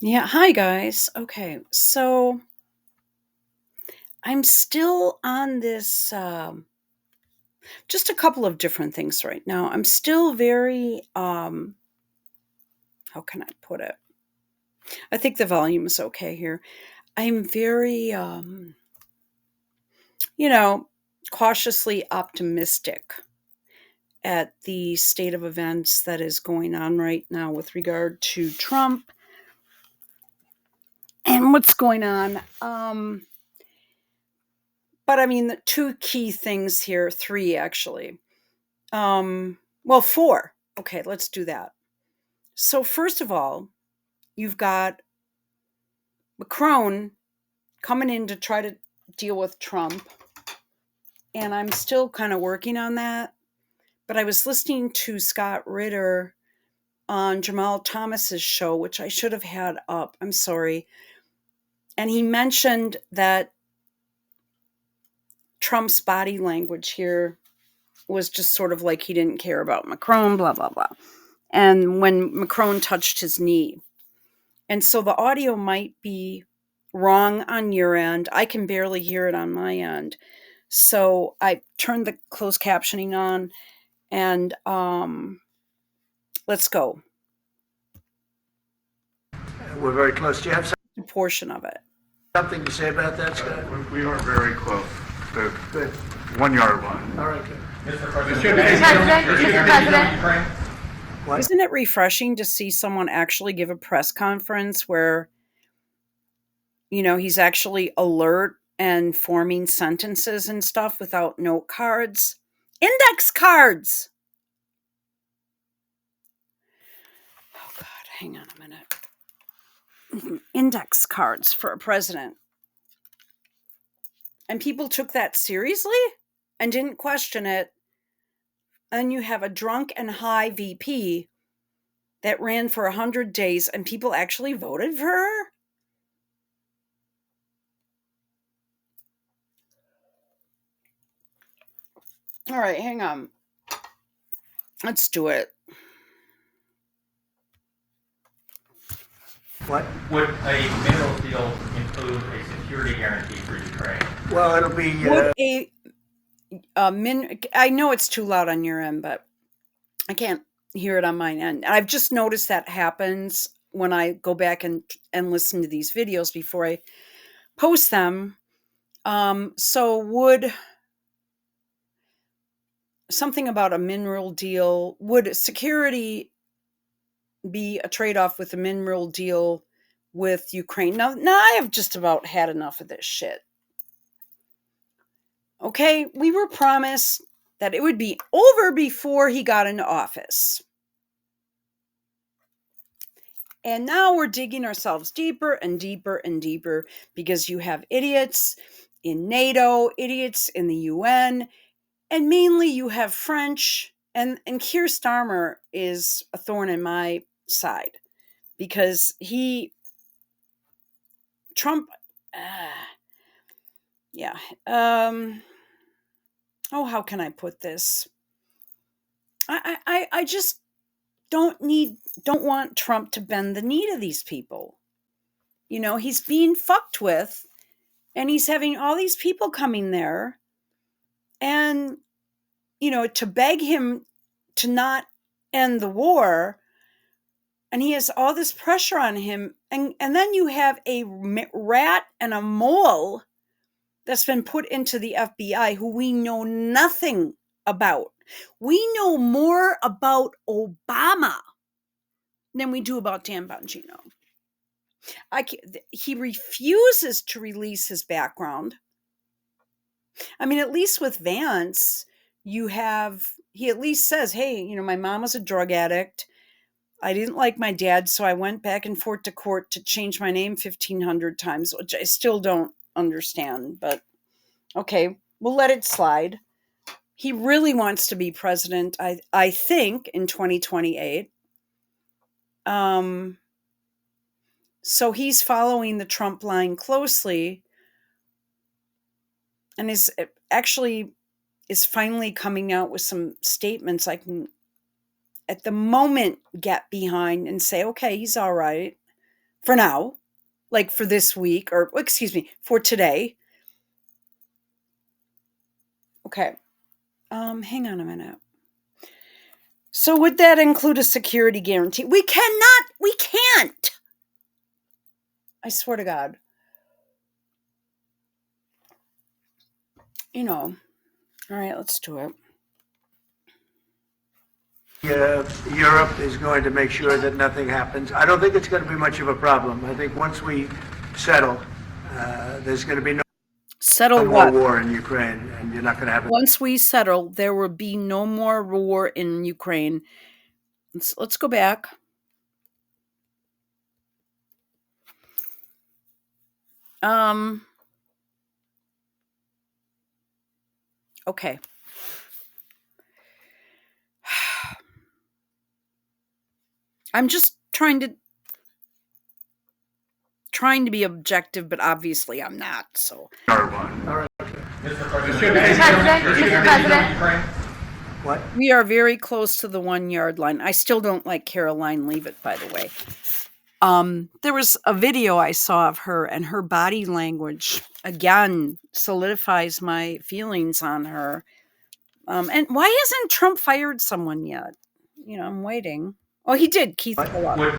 Yeah, hi guys. Okay, so I'm still on this, just a couple of different things right now. I'm still very, how can I put it? I think the volume is okay here. I'm very, you know, cautiously optimistic at the state of events that is going on right now with regard to Trump and what's going on. But I mean, the two key things here, three actually. Well, four. Okay, let's do that. So first of all, you've got MACRON coming in to try to deal with Trump, and I'm still kind of working on that. But I was listening to Scott Ritter on Jamal Thomas's show, which I should have had up. I'm sorry. And he mentioned that Trump's body language here was just sort of like he didn't care about Macron, blah, blah, blah. And when Macron touched his knee, and so the audio might be wrong on your end. I can barely hear it on my end. So I turned the closed captioning on and let's go. We're very close. Do you have A portion of it. something to say about that, Scott? We are very close. The Good. 1 yard line. All right, good. Mr. President. What? Isn't it refreshing to see someone actually give a press conference where, he's actually alert and forming sentences and stuff without note cards? Index cards! Oh, God, hang on a minute. Index cards for a president. And people took that seriously and didn't question it. And you have a drunk and high VP that ran for 100 days and people actually voted for her? All right, hang on. Let's do it. What? Would a mineral deal include a security guarantee for Ukraine? Well, it'll be. Would I know it's too loud on your end, but I can't hear it on my end. I've just noticed that happens when I go back and listen to these videos before I post them. So would something about a mineral deal, would security be a trade-off with a mineral deal with Ukraine? Now I have just about had enough of this shit. Okay, we were promised that it would be over before he got into office. And now we're digging ourselves deeper and deeper and deeper because you have idiots in NATO, idiots in the UN, and mainly you have French. And Keir Starmer is a thorn in my side because Trump, yeah. How can I put this? I just don't want Trump to bend the knee to these people. He's being fucked with and he's having all these people coming there and to beg him to not end the war, and he has all this pressure on him, and then you have a rat and a mole that's been put into the FBI who we know nothing about. We know more about Obama than we do about Dan Bongino. He refuses to release his background. I mean, at least with Vance, he at least says, hey, my mom was a drug addict. I didn't like my dad, so I went back and forth to court to change my name 1,500 times, which I still don't understand. But okay, we'll let it slide. He really wants to be president, I think, in 2028. So he's following the Trump line closely and is finally coming out with some statements I can, at the moment, get behind and say, okay, he's all right. for now, like for this week, or excuse me, for today. Okay. Hang on a minute. So would that include a security guarantee? We can't. I swear to God. All right, let's do it. Europe is going to make sure that nothing happens. I don't think it's going to be much of a problem. I think once we settle, there's going to be no Settle more what? war in Ukraine, and you're not going to have it. Once we settle, there will be no more war in Ukraine. Let's go back. Okay. I'm just trying to be objective, but obviously I'm not. So Yard line. All right. Mr. President. What? we are very close to the 1 yard line. I still don't like Caroline Leavitt, by the way. There was a video I saw of her, and her body language again solidifies my feelings on her. And why hasn't Trump fired someone yet? I'm waiting. Oh, he did. Keith Kellogg.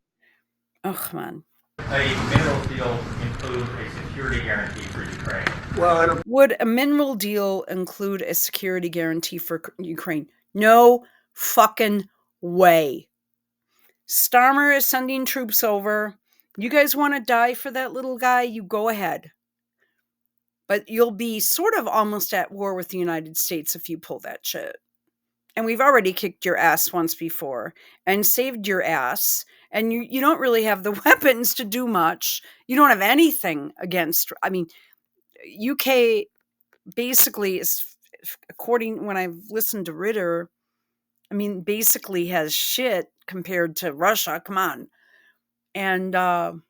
Oh, come on. A mineral deal include a security guarantee for Ukraine? Well, Would a mineral deal include a security guarantee for Ukraine? No fucking way. Starmer is sending troops over. You guys want to die for that little guy? You go ahead. But you'll be sort of almost at war with the United States if you pull that shit. And we've already kicked your ass once before and saved your ass. And you don't really have the weapons to do much. You don't have anything against, UK basically is, according when I've listened to Ritter, basically has shit compared to Russia. Come on. And are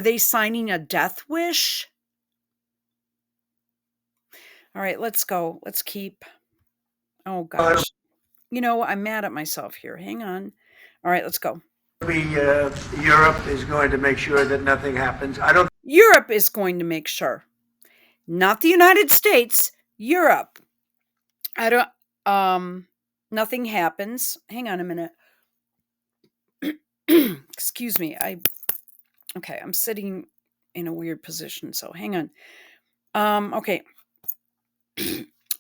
they signing a death wish? All right, let's go. Let's keep. Oh gosh. I'm mad at myself here. Hang on. All right, let's go. Europe is going to make sure that nothing happens. Europe is going to make sure. Not the United States, Europe. Nothing happens. Hang on a minute. Excuse me. I'm sitting in a weird position, so hang on. Okay.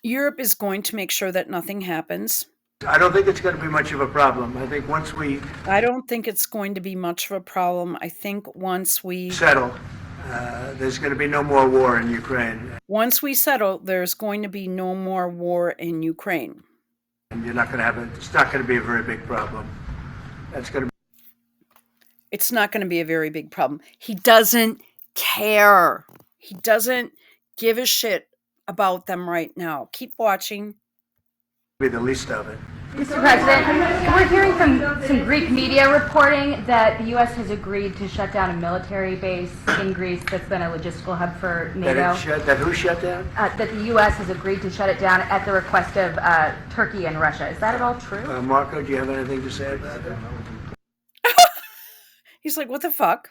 Europe is going to make sure that nothing happens. I don't think it's going to be much of a problem. I think once we I don't think it's going to be much of a problem. I think once we settle, there's going to be no more war in Ukraine. Once we settle, there's going to be no more war in Ukraine. And you're not going to have it. It's not going to be a very big problem. It's not going to be a very big problem. He doesn't care. He doesn't give a shit about them right now. Keep watching. Be the least of it. Mr. President, we're hearing from some Greek media reporting that the U.S. has agreed to shut down a military base in Greece that's been a logistical hub for NATO. That who shut down? That the U.S. has agreed to shut it down at the request of Turkey and Russia. Is that at all true? Marco, do you have anything to say about that? He's like, what the fuck?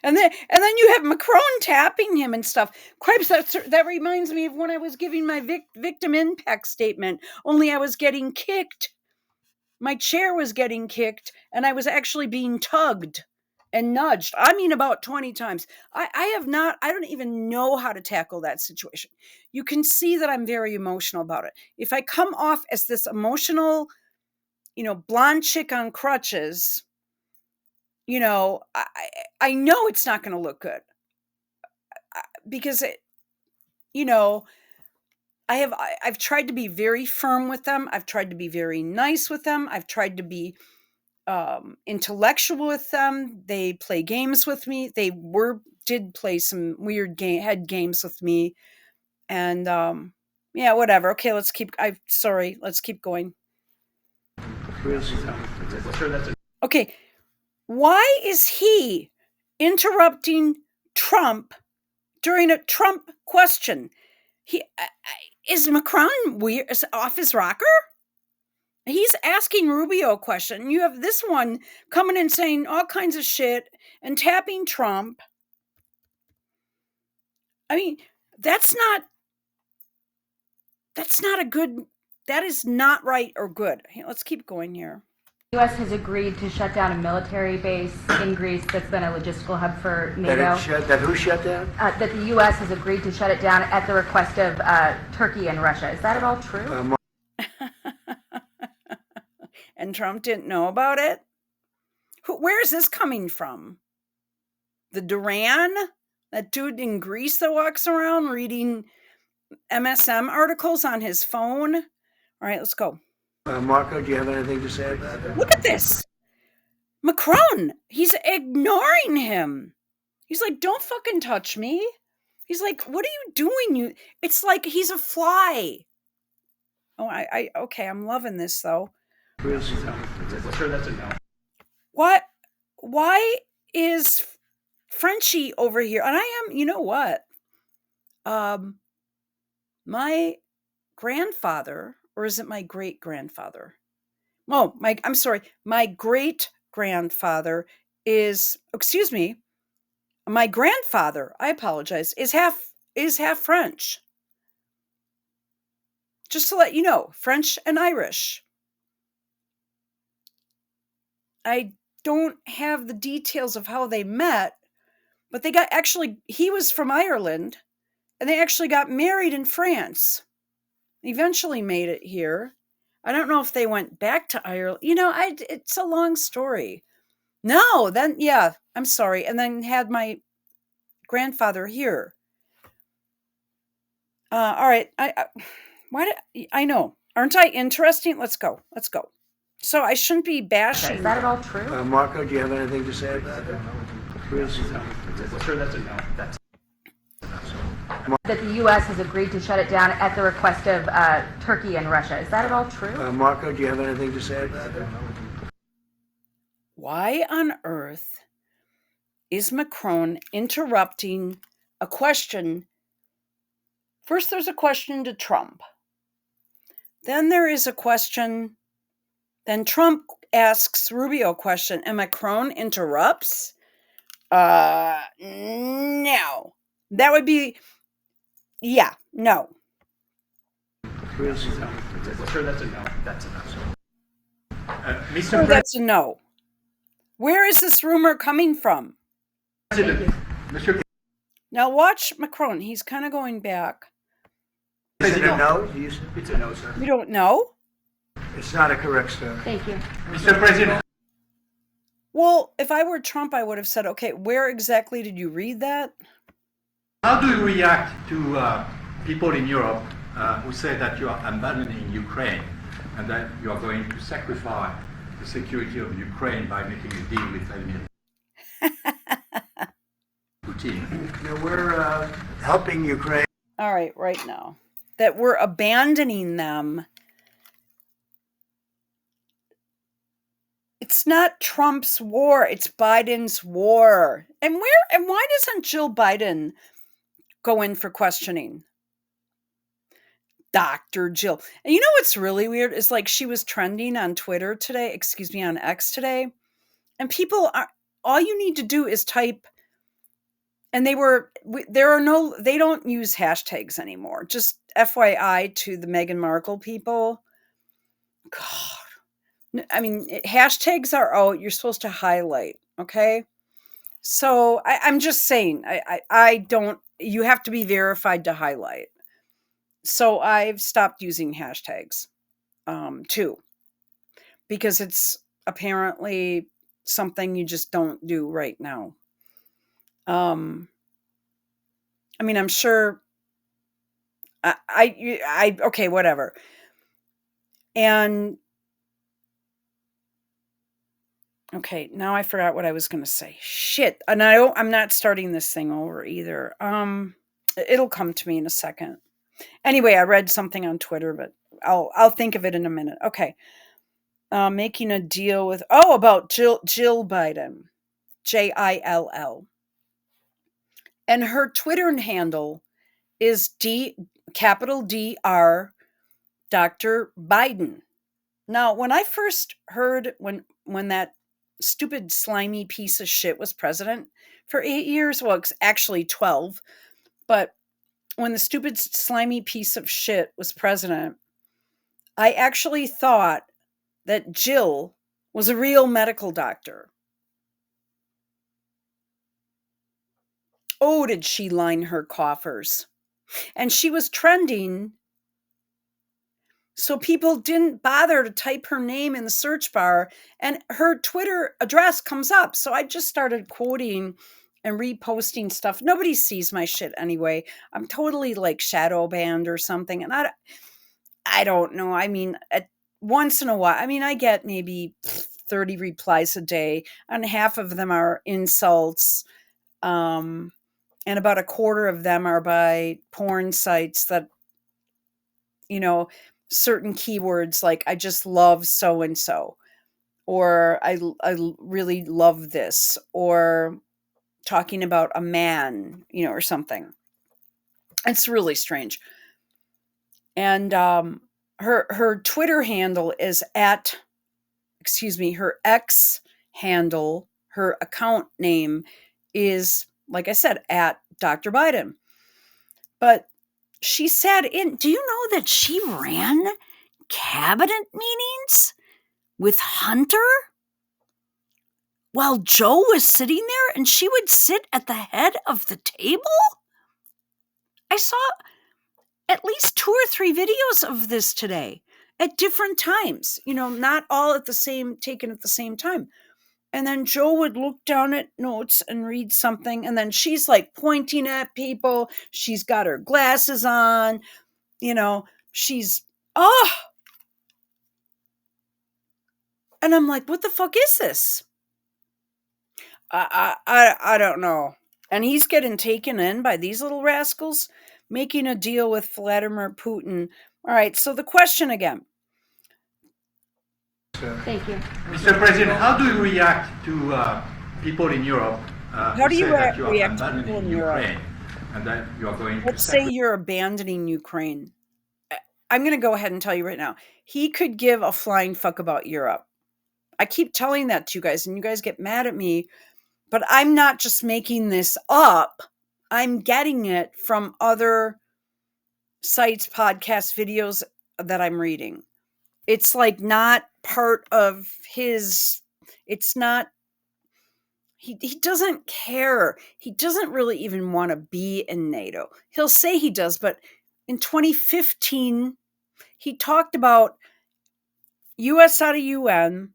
And then you have Macron tapping him and stuff. Cripes, that reminds me of when I was giving my victim impact statement, only I was getting kicked. My chair was getting kicked, and I was actually being tugged and nudged. About 20 times. I don't even know how to tackle that situation. You can see that I'm very emotional about it. If I come off as this emotional, blonde chick on crutches, I know it's not going to look good because I've tried to be very firm with them. I've tried to be very nice with them. I've tried to be intellectual with them. They play games with me. They did play some weird head games with me, and yeah, whatever. Okay, let's keep going. Okay. Why is he interrupting Trump during a Trump question? Is Macron weird? Is off his rocker? He's asking Rubio a question. You have this one coming and saying all kinds of shit and tapping Trump. I mean, that's not a good, that is not right or good. Let's keep going here. The U.S. has agreed to shut down a military base in Greece that's been a logistical hub for NATO. That who shut down? That the U.S. has agreed to shut it down at the request of Turkey and Russia. Is that at all true? And Trump didn't know about it? Where is this coming from? The Duran? That dude in Greece that walks around reading MSM articles on his phone? All right, let's go. Marco, do you have anything to say about that? Look at this. MACRON, he's ignoring him. He's like, don't fucking touch me. He's like, what are you doing? It's like he's a fly. Oh, okay, I'm loving this though. Sure, that's a no. Why is Frenchie over here? And I am, you know what? My grandfather, or is it my great grandfather? Oh, I'm sorry. My great grandfather my grandfather, I apologize, is half French. Just to let you know, French and Irish. I don't have the details of how they met, but he was from Ireland, and they actually got married in France. Eventually made it here. I don't know if they went back to Ireland. It's a long story. No, then, yeah, I'm sorry. And then had my grandfather here. All right. I know. Aren't I interesting? Let's go. So I shouldn't be bashing. Is that at all true? Marco, do you have anything to say about that? Sure, that's a no. That the U.S. has agreed to shut it down at the request of Turkey and Russia. Is that at all true? Marco, do you have anything to say about that? Why on earth is Macron interrupting a question? First, there's a question to Trump. Then there is a question. Then Trump asks Rubio a question, and Macron interrupts? No. That would be, yeah, no. Sure, that's a no. That's a no. Sure, that's a no. Where is this rumor coming from? President, Mr. Now watch Macron. He's kind of going back. Is it a no? It's a no, sir. We don't know. It's not a correct story. Thank you. Mr. President. Well, if I were Trump, I would have said, okay, where exactly did you read that? How do you react to people in Europe who say that you are abandoning Ukraine and that you are going to sacrifice the security of Ukraine by making a deal with Vladimir Putin? Now, we're helping Ukraine. All right now. That we're abandoning them. It's not Trump's war, it's Biden's war. And why doesn't Jill Biden go in for questioning? Dr. Jill. And you know what's really weird is like she was trending on Twitter today, on X today. And people all you need to do is type, and they don't use hashtags anymore. Just FYI to the Meghan Markle people. God. I mean, hashtags are out. You're supposed to highlight, okay? So I'm just saying, I don't, you have to be verified to highlight. So I've stopped using hashtags, too, because it's apparently something you just don't do right now. I mean, I'm sure okay, whatever. And okay, now I forgot what I was going to say. Shit. And I'm not starting this thing over either. It'll come to me in a second. Anyway, I read something on Twitter, but I'll think of it in a minute. Okay. Making a deal with, about Jill Biden, Jill. And her Twitter handle is capital Dr. Biden. Now, when I first heard when that stupid slimy piece of shit was president for 8 years, well, it's actually 12, but when the stupid slimy piece of shit was president, I actually thought that Jill was a real medical doctor. Oh, did she line her coffers? And she was trending, so people didn't bother to type her name in the search bar, and her Twitter address comes up. So I just started quoting and reposting stuff. Nobody sees my shit anyway. I'm totally like shadow banned or something, and I don't know. I mean, once in a while, I mean, I get maybe 30 replies a day, and half of them are insults. And about a quarter of them are by porn sites that, certain keywords like I just love so and so, or I really love this, or talking about a man, or something. It's really strange. And her Twitter handle is her X handle, her account name is, like I said, at Dr. Biden. But she said do you know that she ran cabinet meetings with Hunter while Joe was sitting there, and she would sit at the head of the table? I saw at least 2 or 3 videos of this today at different times, not all taken at the same time. And then Joe would look down at notes and read something, and then she's like pointing at people. She's got her glasses on, she's, and I'm like, what the fuck is this? I don't know. And he's getting taken in by these little rascals, making a deal with Vladimir Putin. All right, so the question again. Thank you. Mr. President, how do you react to people in Europe How do you who say that you are react to people abandoning in Europe? Ukraine and that you are going Let's to say you're abandoning Ukraine. I'm going to go ahead and tell you right now. He could give a flying fuck about Europe. I keep telling that to you guys, and you guys get mad at me, but I'm not just making this up. I'm getting it from other sites, podcasts, videos that I'm reading. It's like not part of his, it's not, he doesn't care. He doesn't really even want to be in NATO. He'll say he does, but in 2015, he talked about US out of UN,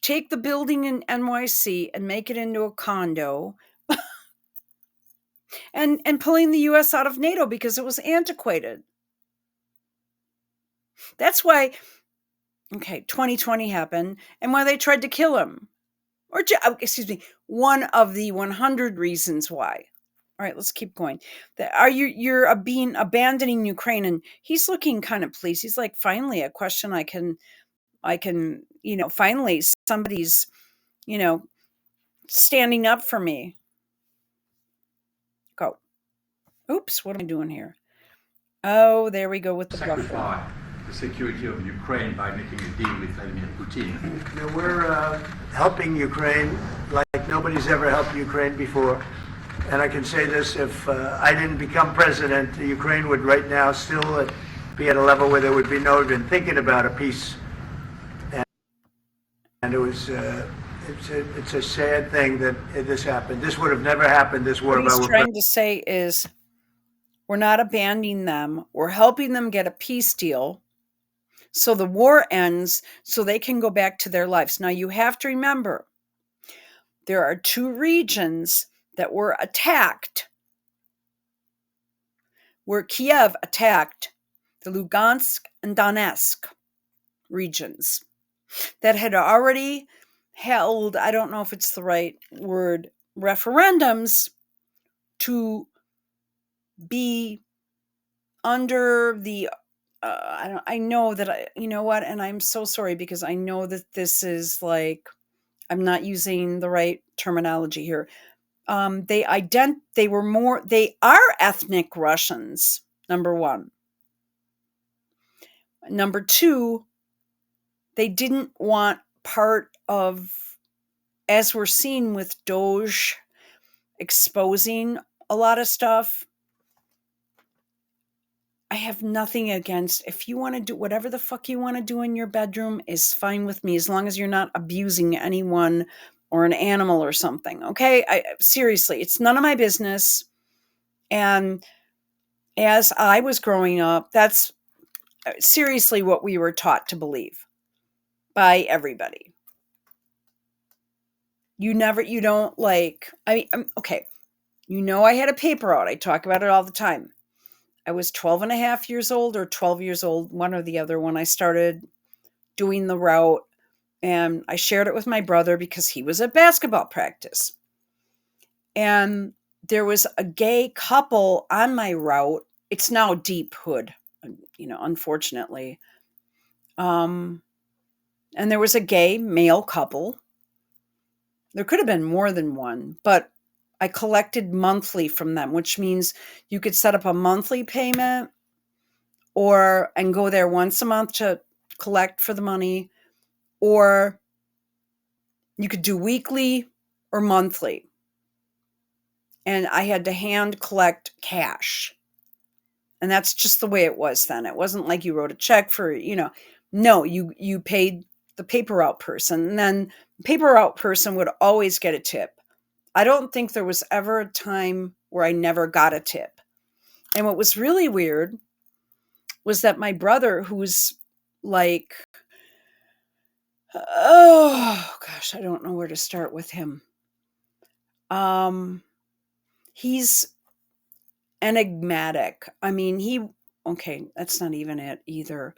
take the building in NYC and make it into a condo, and pulling the US out of NATO because it was antiquated. That's why, 2020 happened, and why they tried to kill him. Or, one of the 100 reasons why. All right, let's keep going. You're abandoning Ukraine, and he's looking kind of pleased. He's like, finally, a question I can, finally somebody's, standing up for me. Go. Oops, what am I doing here? Oh, there we go with the sacrifice the security of Ukraine by making a deal with Vladimir Putin. We're helping Ukraine like nobody's ever helped Ukraine before. And I can say this, if I didn't become president, Ukraine would right now still be at a level where there would be no even thinking about a peace. And it was, it's a sad thing that this happened. This would have never happened, this war. What he's trying to say is, we're not abandoning them. We're helping them get a peace deal so the war ends, so they can go back to their lives. Now, you have to remember, there are 2 regions that were attacked, where Kiev attacked the Lugansk and Donetsk regions that had already held, I don't know if it's the right word, referendums to be under the I know that you know what, and I'm so sorry because I know that this is like, I'm not using the right terminology here. They are ethnic Russians, number 1. Number 2, they didn't want part of, as we're seeing with Doge exposing a lot of stuff. I have nothing against, if you want to do whatever the fuck you want to do in your bedroom is fine with me, as long as you're not abusing anyone or an animal or something. Okay. Seriously, it's none of my business. And as I was growing up, that's seriously what we were taught to believe by everybody. You don't like, okay. I had a paper out. I talk about it all the time. I was 12 and a half years old or 12 years old, one or the other, when I started doing the route. And I shared it with my brother because he was at basketball practice. And there was a gay couple on my route. It's now Deep Hood, unfortunately. And there was a gay male couple. There could have been more than one, but I collected monthly from them, which means you could set up a monthly payment and go there once a month to collect for the money, or you could do weekly or monthly. And I had to hand collect cash. And that's just the way it was then. It wasn't like you wrote a check for, no, you paid the paper route person. And then the paper route person would always get a tip. I don't think there was ever a time where I never got a tip. And what was really weird was that my brother, who's like, oh gosh, I don't know where to start with him. He's enigmatic. I mean, okay, that's not even it either.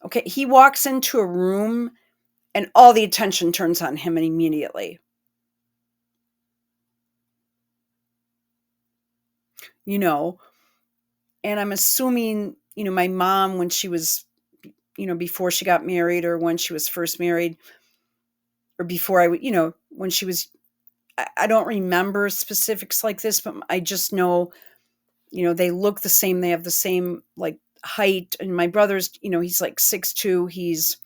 Okay, he walks into a room and all the attention turns on him immediately. And I'm assuming, my mom, when she was, before she got married or when she was first married, or before when she was, I don't remember specifics like this, but I just know, they look the same. They have the same like height. And my brother's, he's like 6'2". He's,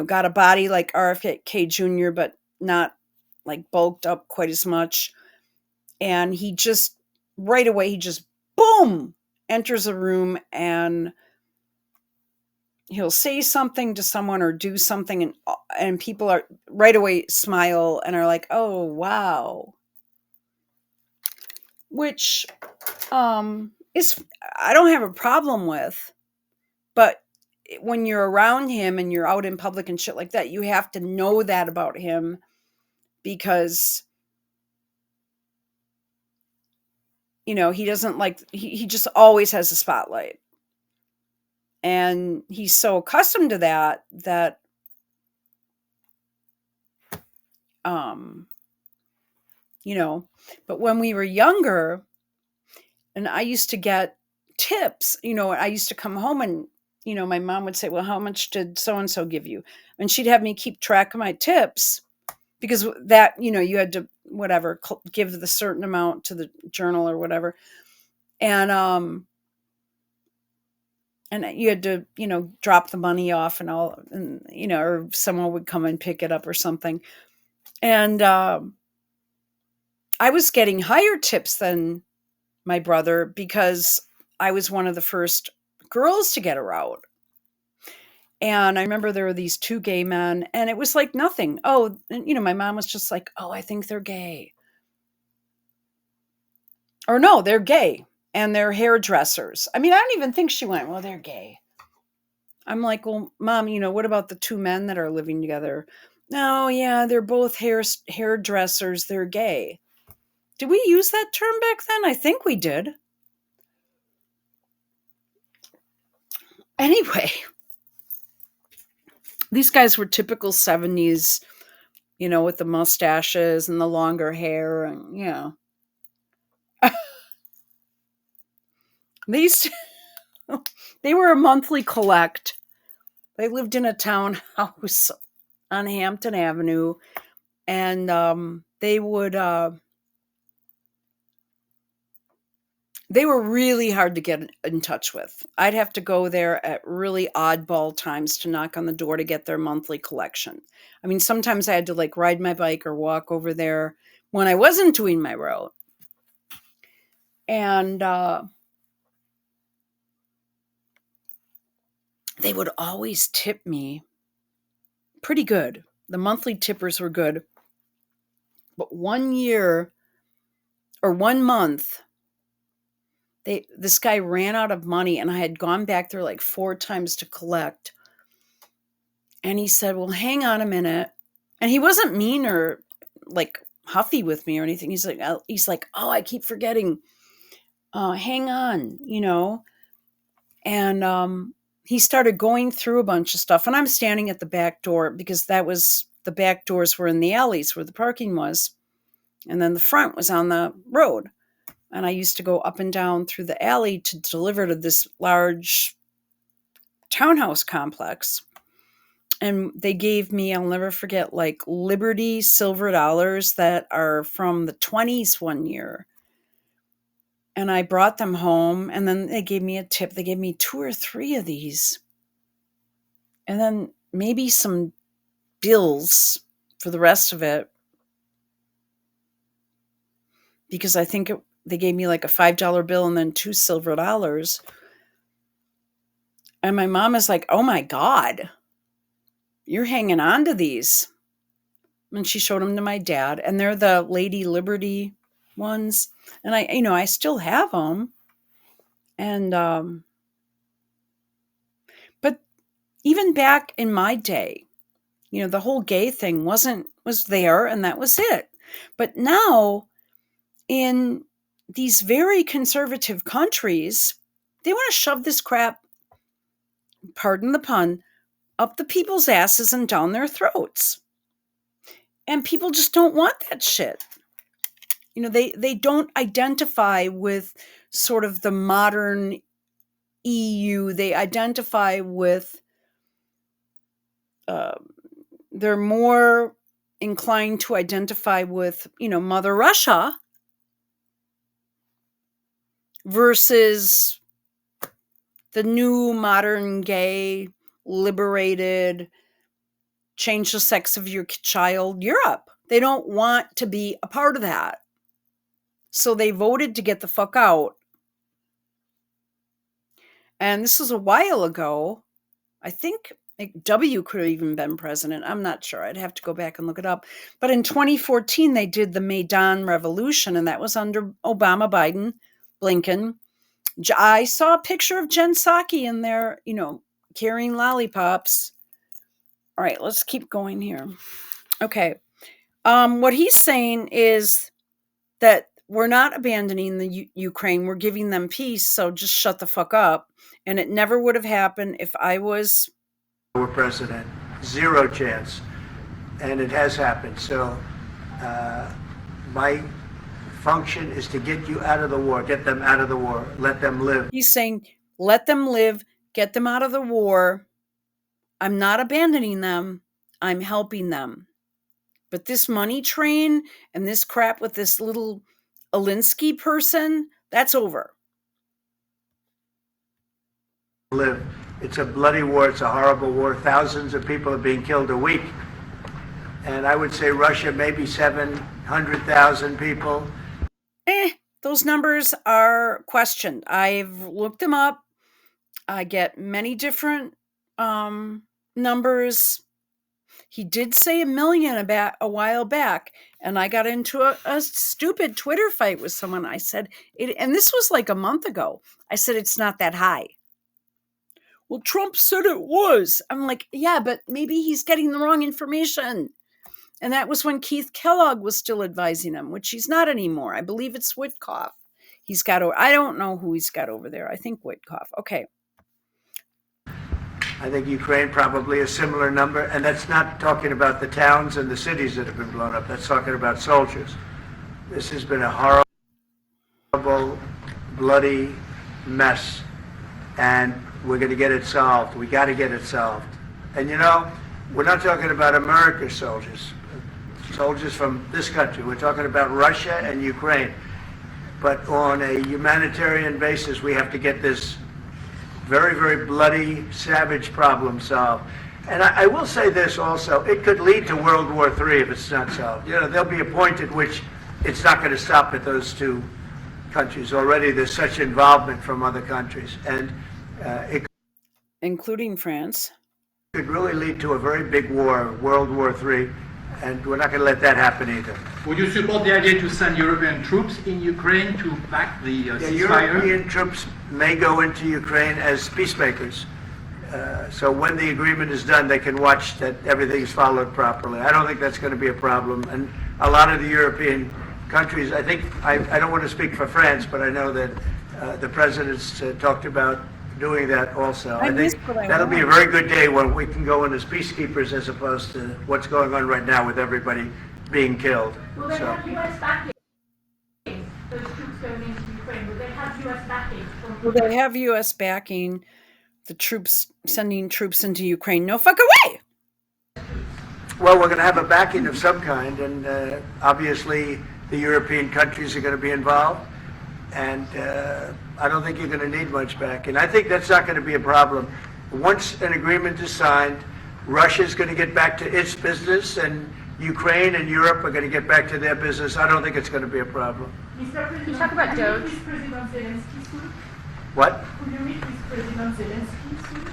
got a body like RFK Jr., but not like bulked up quite as much. And he just, right away, he just, boom, enters a room and he'll say something to someone or do something, and people are right away smile and are like, oh, wow. Which is, I don't have a problem with, but when you're around him and you're out in public and shit like that, you have to know that about him, because he doesn't he just always has a spotlight, and he's so accustomed to that but when we were younger and I used to get tips, I used to come home and my mom would say, well, how much did so and so give you? And she'd have me keep track of my tips, because that, you had to whatever give the certain amount to the journal or whatever. And you had to, drop the money off and all, and, or someone would come and pick it up or something. And I was getting higher tips than my brother because I was one of the first girls to get a route. And I remember there were these two gay men, and it was like nothing. Oh, my mom was just like, oh, I think they're gay. Or no, they're gay and they're hairdressers. I mean, I don't even think she went, well, they're gay. I'm like, well, Mom, what about the two men that are living together? No, yeah, they're both hairdressers. They're gay. Did we use that term back then? I think we did. Anyway, these guys were typical 70s, with the mustaches and the longer hair, and these they were a monthly collect. They lived in a townhouse on Hampton Avenue, and they would They were really hard to get in touch with. I'd have to go there at really oddball times to knock on the door to get their monthly collection. I mean, sometimes I had to like ride my bike or walk over there when I wasn't doing my route. And they would always tip me pretty good. The monthly tippers were good. But 1 year or 1 month, this guy ran out of money, and I had gone back there like 4 times to collect. And he said, well, hang on a minute. And he wasn't mean or like huffy with me or anything. He's like, oh, I keep forgetting. Hang on, you know. And he started going through a bunch of stuff. And I'm standing at the back door because the back doors were in the alleys where the parking was. And then the front was on the road. And I used to go up and down through the alley to deliver to this large townhouse complex. And they gave me, I'll never forget, like Liberty silver dollars that are from the 20s one year. And I brought them home, and then they gave me a tip. They gave me 2 or 3 of these. And then maybe some bills for the rest of it. Because I think they gave me like a $5 bill and then 2 silver dollars. And my mom is like, oh my God, you're hanging on to these. And she showed them to my dad, and they're the Lady Liberty ones. And I still have them. And, but even back in my day, the whole gay thing was there, and that was it. But now in these very conservative countries, they want to shove this crap, pardon the pun, up the people's asses and down their throats. And people just don't want that shit. They don't identify with sort of the modern EU. They identify with, they're more inclined to identify with, Mother Russia versus the new modern gay, liberated, change the sex of your child Europe. They don't want to be a part of that. So they voted to get the fuck out. And this was a while ago. I think W could have even been president. I'm not sure. I'd have to go back and look it up. But in 2014, they did the Maidan Revolution, and that was under Obama, Biden, Blinken. I saw a picture of Jen Psaki in there, carrying lollipops. All right, let's keep going here. Okay. What he's saying is that we're not abandoning the Ukraine. We're giving them peace. So just shut the fuck up. And it never would have happened if I was president. 0 chance. And it has happened. So my function is to get you out of the war, get them out of the war, let them live. He's saying, let them live, get them out of the war. I'm not abandoning them. I'm helping them. But this money train and this crap with this little Alinsky person, that's over. Live. It's a bloody war. It's a horrible war. Thousands of people are being killed a week. And I would say Russia, maybe 700,000 people. Those numbers are questioned. I've looked them up. I get many different numbers. He did say 1 million about a while back, and I got into a stupid Twitter fight with someone. I said, and this was like a month ago. I said, it's not that high. Well, Trump said it was. I'm like, yeah, but maybe he's getting the wrong information. And that was when Keith Kellogg was still advising him, which he's not anymore. I believe it's Witkoff. I don't know who he's got over there. I think Witkoff. Okay. I think Ukraine probably a similar number, and that's not talking about the towns and the cities that have been blown up. That's talking about soldiers. This has been a horrible, bloody mess, and we're going to get it solved. We got to get it solved. And we're not talking about America's soldiers from this country. We're talking about Russia and Ukraine. but on a humanitarian basis, we have to get this very, very bloody, savage problem solved. And I will say this also, it could lead to World War III if it's not solved. You know, there'll be a point at which it's not going to stop at those two countries. Already there's such involvement from other countries, and it including France. could really lead to a very big war, World War III, and we're not going to let that happen either. Would you support the idea to send European troops in Ukraine to back the The ceasefire? European troops may go into Ukraine as peacemakers. So when the agreement is done, they can watch that everything's followed properly. I don't think that's going to be a problem. And a lot of the European countries, I think, I don't want to speak for France, but I know that the president's talked about doing that also. I think that'll be a very good day when we can go in as peacekeepers as opposed to what's going on right now with everybody being killed. Will they So, have U.S. backing? Those troops going into Ukraine, will they have U.S. backing? Will they have U.S. backing? The troops sending troops into Ukraine? No fucking way. well, we're going to have a backing of some kind, and obviously the European countries are going to be involved, and I don't think you're going to need much backing. I think that's not going to be a problem. Once an agreement is signed, Russia's going to get back to its business, and Ukraine and Europe are going to get back to their business. I don't think it's going to be a problem. Mr. President, you talk about will you Doge? meet with President Zelensky soon? What? Will you meet with President Zelensky soon?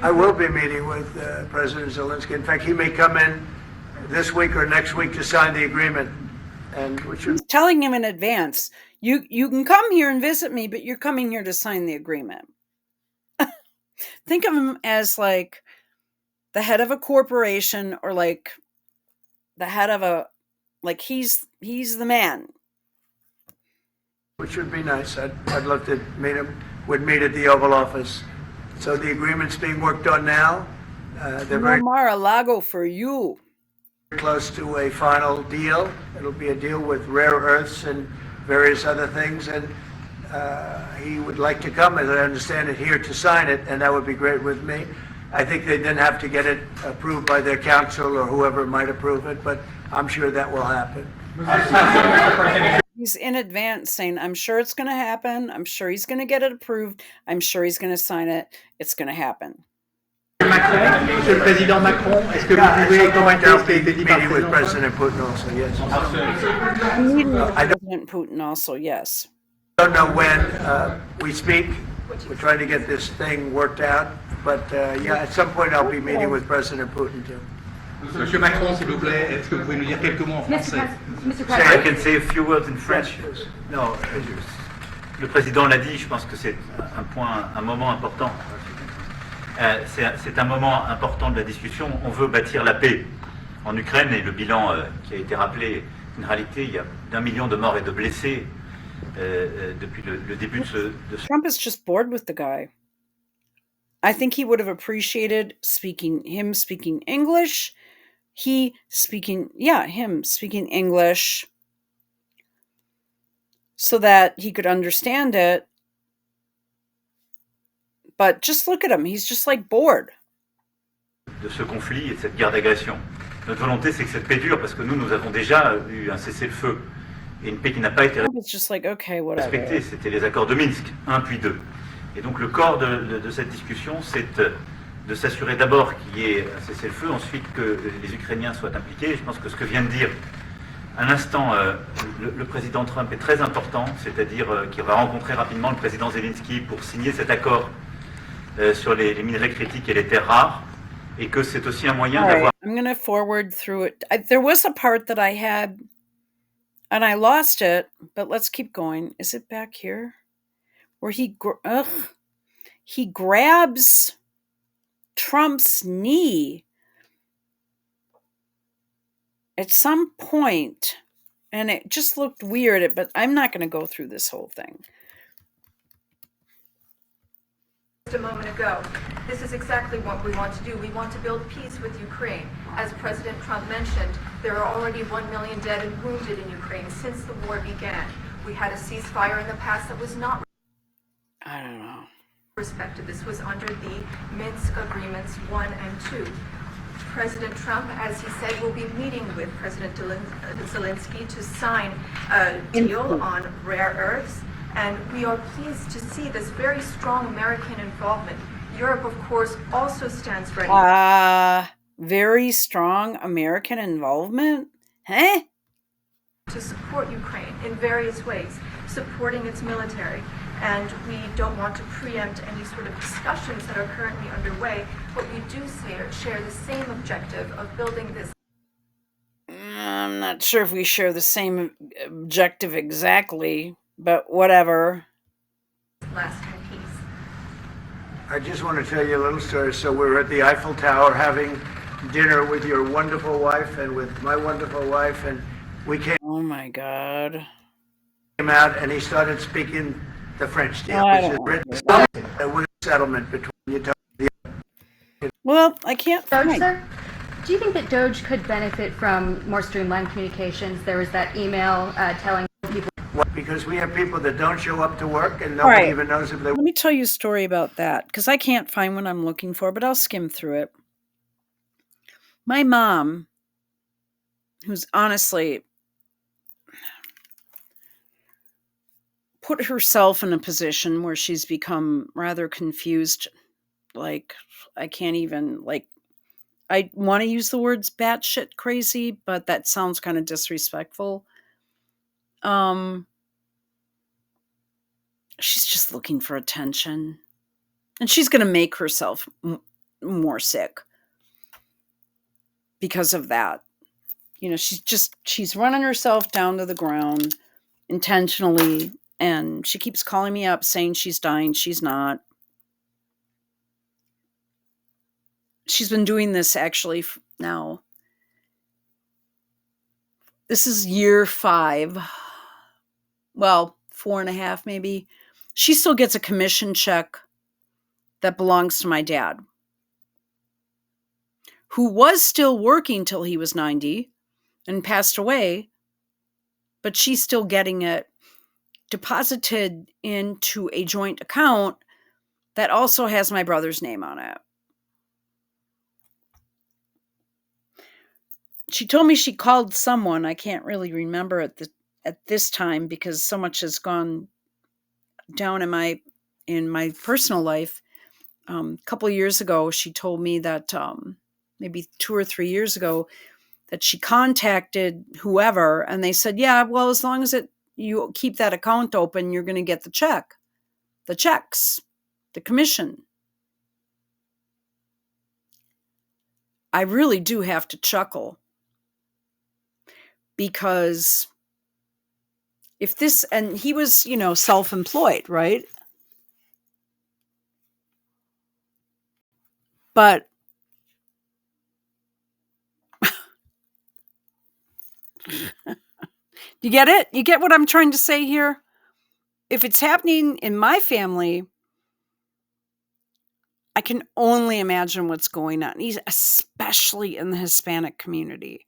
I will be meeting with President Zelensky. In fact, he may come in this week or next week to sign the agreement, and which would He's telling him in advance, you can come here and visit me, but you're coming here to sign the agreement. Think of him as like the head of a corporation, or like the head of a, like he's the man. which would be nice. I'd love to meet him. Would meet at the Oval Office. So the agreement's being worked on now. They're very Mar-a-Lago for you. close to a final deal. It'll be a deal with rare earths and various other things, and he would like to come, as I understand it, here to sign it, and that would be great with me. I think they then have to get it approved by their council or whoever might approve it, but I'm sure that will happen. He's in advance saying, I'm sure it's going to happen. I'm sure he's going to get it approved. I'm sure he's going to sign it. It's going to happen. Macron, Monsieur le Président Macron, est-ce que vous Yeah, at pouvez some point commenter I'll ce qui a be été dit par meeting le with président President Trump? Putin also, yes. I'm meeting with I don't- President Putin also, yes. Don't know when we speak. We're trying to get this thing worked out, but yeah, at some point I'll be meeting with President Putin too. Monsieur Macron, s'il vous plaît, est-ce que vous pouvez nous dire quelques mots en français? Mr. Say President. it. I can say a few words in French. Yes. Non, le président l'a dit, je pense que c'est un moment important. C'est un moment important de la discussion. On veut bâtir la paix en Ukraine, et le bilan qui a été rappelé, une réalité, il y a d'1 million de morts et de blessés depuis le début de ce Trump is just bored with the guy. I think he would have appreciated him speaking English. Him speaking English so that he could understand it. But just look at him. He's just like bored. de ce conflit et de cette guerre d'agression. Notre volonté, c'est que cette paix dure, parce que nous avons déjà eu un cessez-le-feu, et une paix qui n'a pas été Trump is just like, okay, whatever. respectée. C'était les accords de Minsk, 1 puis 2. Et donc le corps de cette discussion, c'est de s'assurer d'abord qu'il y ait un cessez-le-feu, ensuite que les Ukrainiens soient impliqués. Je pense que ce que vient de dire à l'instant le président Trump est très important, c'est-à-dire qu'il va rencontrer rapidement le président Zelensky pour signer cet accord sur les minerais critiques et les terres rares, et que c'est aussi un moyen All d'avoir... right, I'm going to forward through it. There was a part that I had, and I lost it, but let's keep going. Is it back here? Where he grabs Trump's knee at some point, and it just looked weird, but I'm not going to go through this whole thing. A moment ago. This is exactly what we want to do. We want to build peace with Ukraine. As President Trump mentioned, there are already 1 million dead and wounded in Ukraine since the war began. We had a ceasefire in the past that was not I don't know. respected. This was under the Minsk Agreements 1 and 2. President Trump, as he said, will be meeting with President Zelensky to sign a deal on rare earths. And we are pleased to see this very strong American involvement. Europe, of course, also stands ready. Very strong American involvement? Huh? To support Ukraine in various ways, supporting its military. And we don't want to preempt any sort of discussions that are currently underway, but we do share the same objective of building this. I'm not sure if we share the same objective exactly, but whatever. Lasting peace. I just want to tell you a little story. So we were at the Eiffel Tower having dinner with your wonderful wife and with my wonderful wife, and we came Oh my God. out and he started speaking the French deal, I which is don't written a win settlement between Utah and the Well, I can't Doge, find. sir, do you think that Doge could benefit from more streamlined communications? There was that email telling people. because we have people that don't show up to work and nobody Right. even knows if they. Let me tell you a story about that, because I can't find what I'm looking for, but I'll skim through it. My mom, who's honestly put herself in a position where she's become rather confused. Like, I can't even, I want to use the words batshit crazy, but that sounds kind of disrespectful. She's just looking for attention. And she's going to make herself more sick because of that. You know, she's running herself down to the ground intentionally. And she keeps calling me up saying she's dying. She's not. She's been doing this actually now. This is year 5. Well, 4.5 maybe. She still gets a commission check that belongs to my dad, who was still working till he was 90 and passed away, but she's still getting it deposited into a joint account that also has my brother's name on it. She told me she called someone. I can't really remember at this time because so much has gone down in my personal life. A couple of years ago, she told me that maybe 2 or 3 years ago that she contacted whoever and they said, yeah, well, as long as you keep that account open, you're going to get the checks, the commission. I really do have to chuckle because if this, and he was, self-employed, right? But you get it? You get what I'm trying to say here? If it's happening in my family, I can only imagine what's going on, especially in the Hispanic community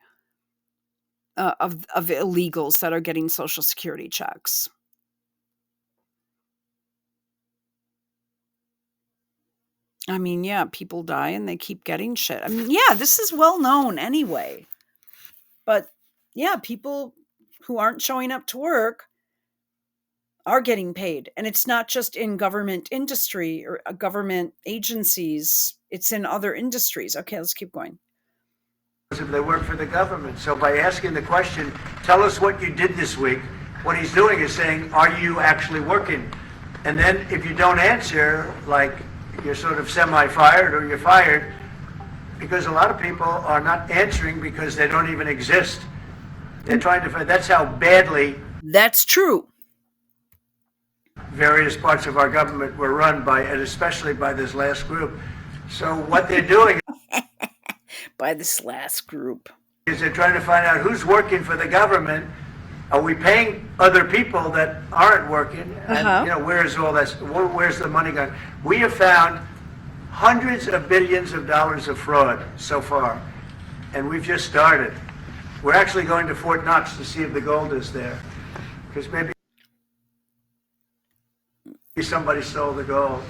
of illegals that are getting Social Security checks. I mean, yeah, people die and they keep getting shit. I mean, yeah, this is well known anyway. But yeah, people who aren't showing up to work are getting paid. And it's not just in government industry or government agencies. It's in other industries. Okay, let's keep going. If they work for the government. So by asking the question, tell us what you did this week, what he's doing is saying, are you actually working? And then if you don't answer, like you're sort of semi-fired or you're fired, because a lot of people are not answering because they don't even exist. They're trying to find, that's how badly That's true. various parts of our government were run by, and especially by this last group. So what they're doing By this last group. is they're trying to find out who's working for the government. Are we paying other people that aren't working? And, where's all that? Where's the money going? We have found hundreds of billions of dollars of fraud so far, and we've just started. We're actually going to Fort Knox to see if the gold is there, because maybe somebody stole the gold.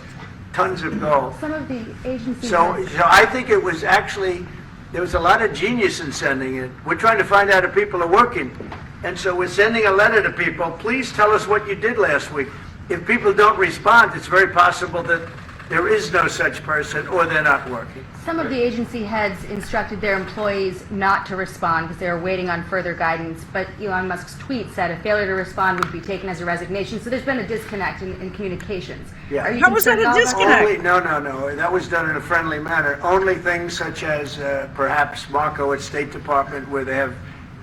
Tons of gold. Some of the agencies. So I think it was actually there was a lot of genius in sending it. We're trying to find out if people are working. And so we're sending a letter to people, please tell us what you did last week. If people don't respond, it's very possible that there is no such person or they're not working. Some of the agency heads instructed their employees not to respond because they were waiting on further guidance, but Elon Musk's tweet said a failure to respond would be taken as a resignation, so there's been a disconnect in communications. Yeah. Are you How was that concerned a at all about disconnect? No. That was done in a friendly manner. Only things such as perhaps Marco at State Department where they have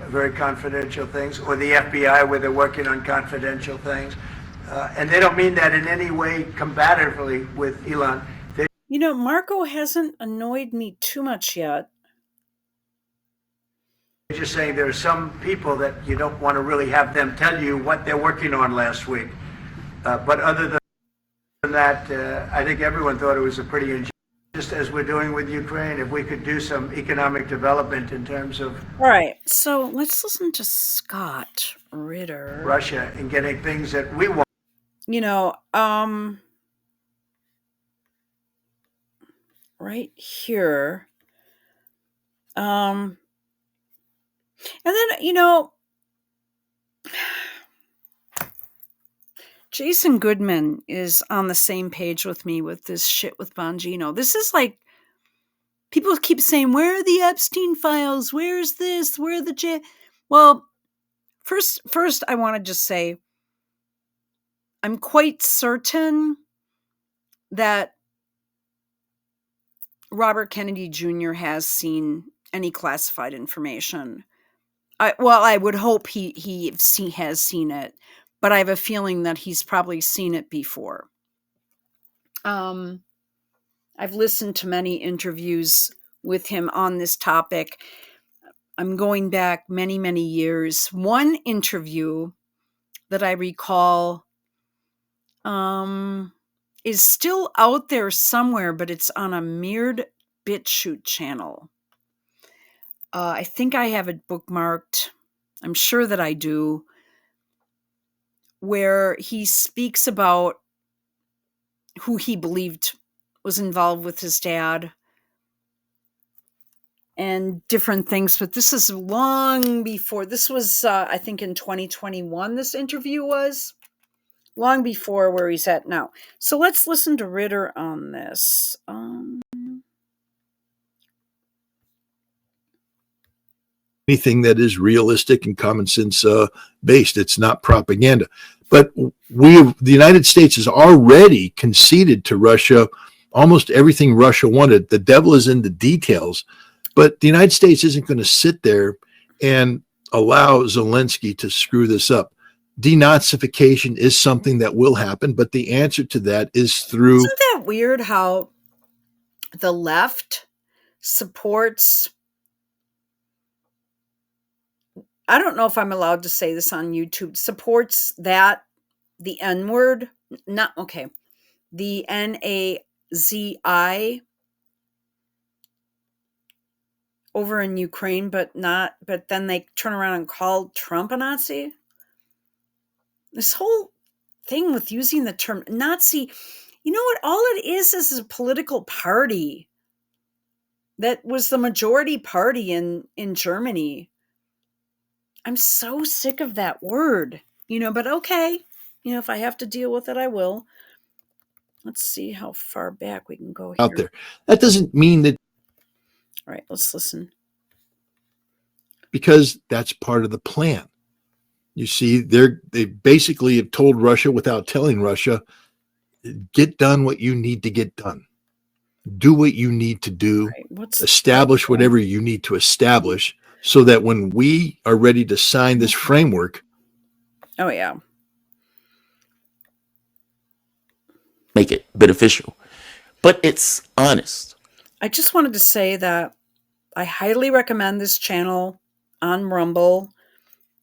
very confidential things, or the FBI where they're working on confidential things. And they don't mean that in any way combatively with Elon. You know, Marco hasn't annoyed me too much yet. They're just saying there are some people that you don't want to really have them tell you what they're working on last week. But other than that, I think everyone thought it was a pretty ingenious, just as we're doing with Ukraine, if we could do some economic development in terms of All right, so let's listen to Scott Ritter. Russia and getting things that we want. You know, right here. And then, you know, Jason Goodman is on the same page with me with this shit with Bongino. This is like, people keep saying, where are the Epstein files? Where's this? Where are the Well, first, I want to just say, I'm quite certain that Robert Kennedy Jr. has seen any classified information. I would hope he has seen it, but I have a feeling that he's probably seen it before. I've listened to many interviews with him on this topic. I'm going back many, many years. One interview that I recall is still out there somewhere, but it's on a Mirrored BitChute channel. I think I have it bookmarked. I'm sure that I do. Where he speaks about who he believed was involved with his dad and different things. But this is long before. This was, I think, in 2021, this interview was. Long before where he's at now. So let's listen to Ritter on this. Anything that is realistic and common sense based. It's not propaganda. But the United States has already conceded to Russia almost everything Russia wanted. The devil is in the details. But the United States isn't going to sit there and allow Zelensky to screw this up. Denazification is something that will happen, but the answer to that is through... Isn't that weird how the left supports... I don't know if I'm allowed to say this on YouTube, supports that, the N-word, not, okay, the N-A-Z-I over in Ukraine, but then they turn around and call Trump a Nazi? This whole thing with using the term Nazi, you know what? All it is a political party that was the majority party in Germany. I'm so sick of that word, but okay. If I have to deal with it, I will. Let's see how far back we can go here. Out there. That doesn't mean that... All right, let's listen. Because that's part of the plan. You see, they basically have told Russia without telling Russia, get done what you need to get done. Do what you need to do. Right, establish whatever you need to establish so that when we are ready to sign this framework. Oh, yeah. Make it beneficial. But it's honest. I just wanted to say that I highly recommend this channel on Rumble.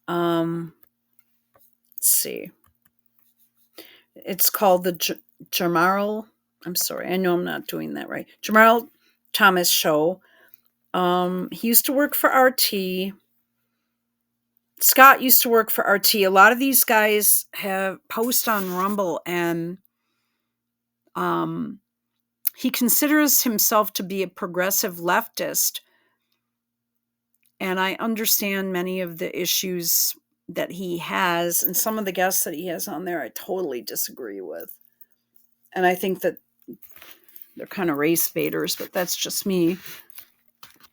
Let's see. It's called the Jamarl. I'm sorry. I know I'm not doing that right. Jamarl Thomas Show. He used to work for RT. Scott used to work for RT. A lot of these guys have post on Rumble, and he considers himself to be a progressive leftist, And I understand many of the issues that he has, and some of the guests that he has on there, I totally disagree with. And I think that they're kind of race baiters, but that's just me,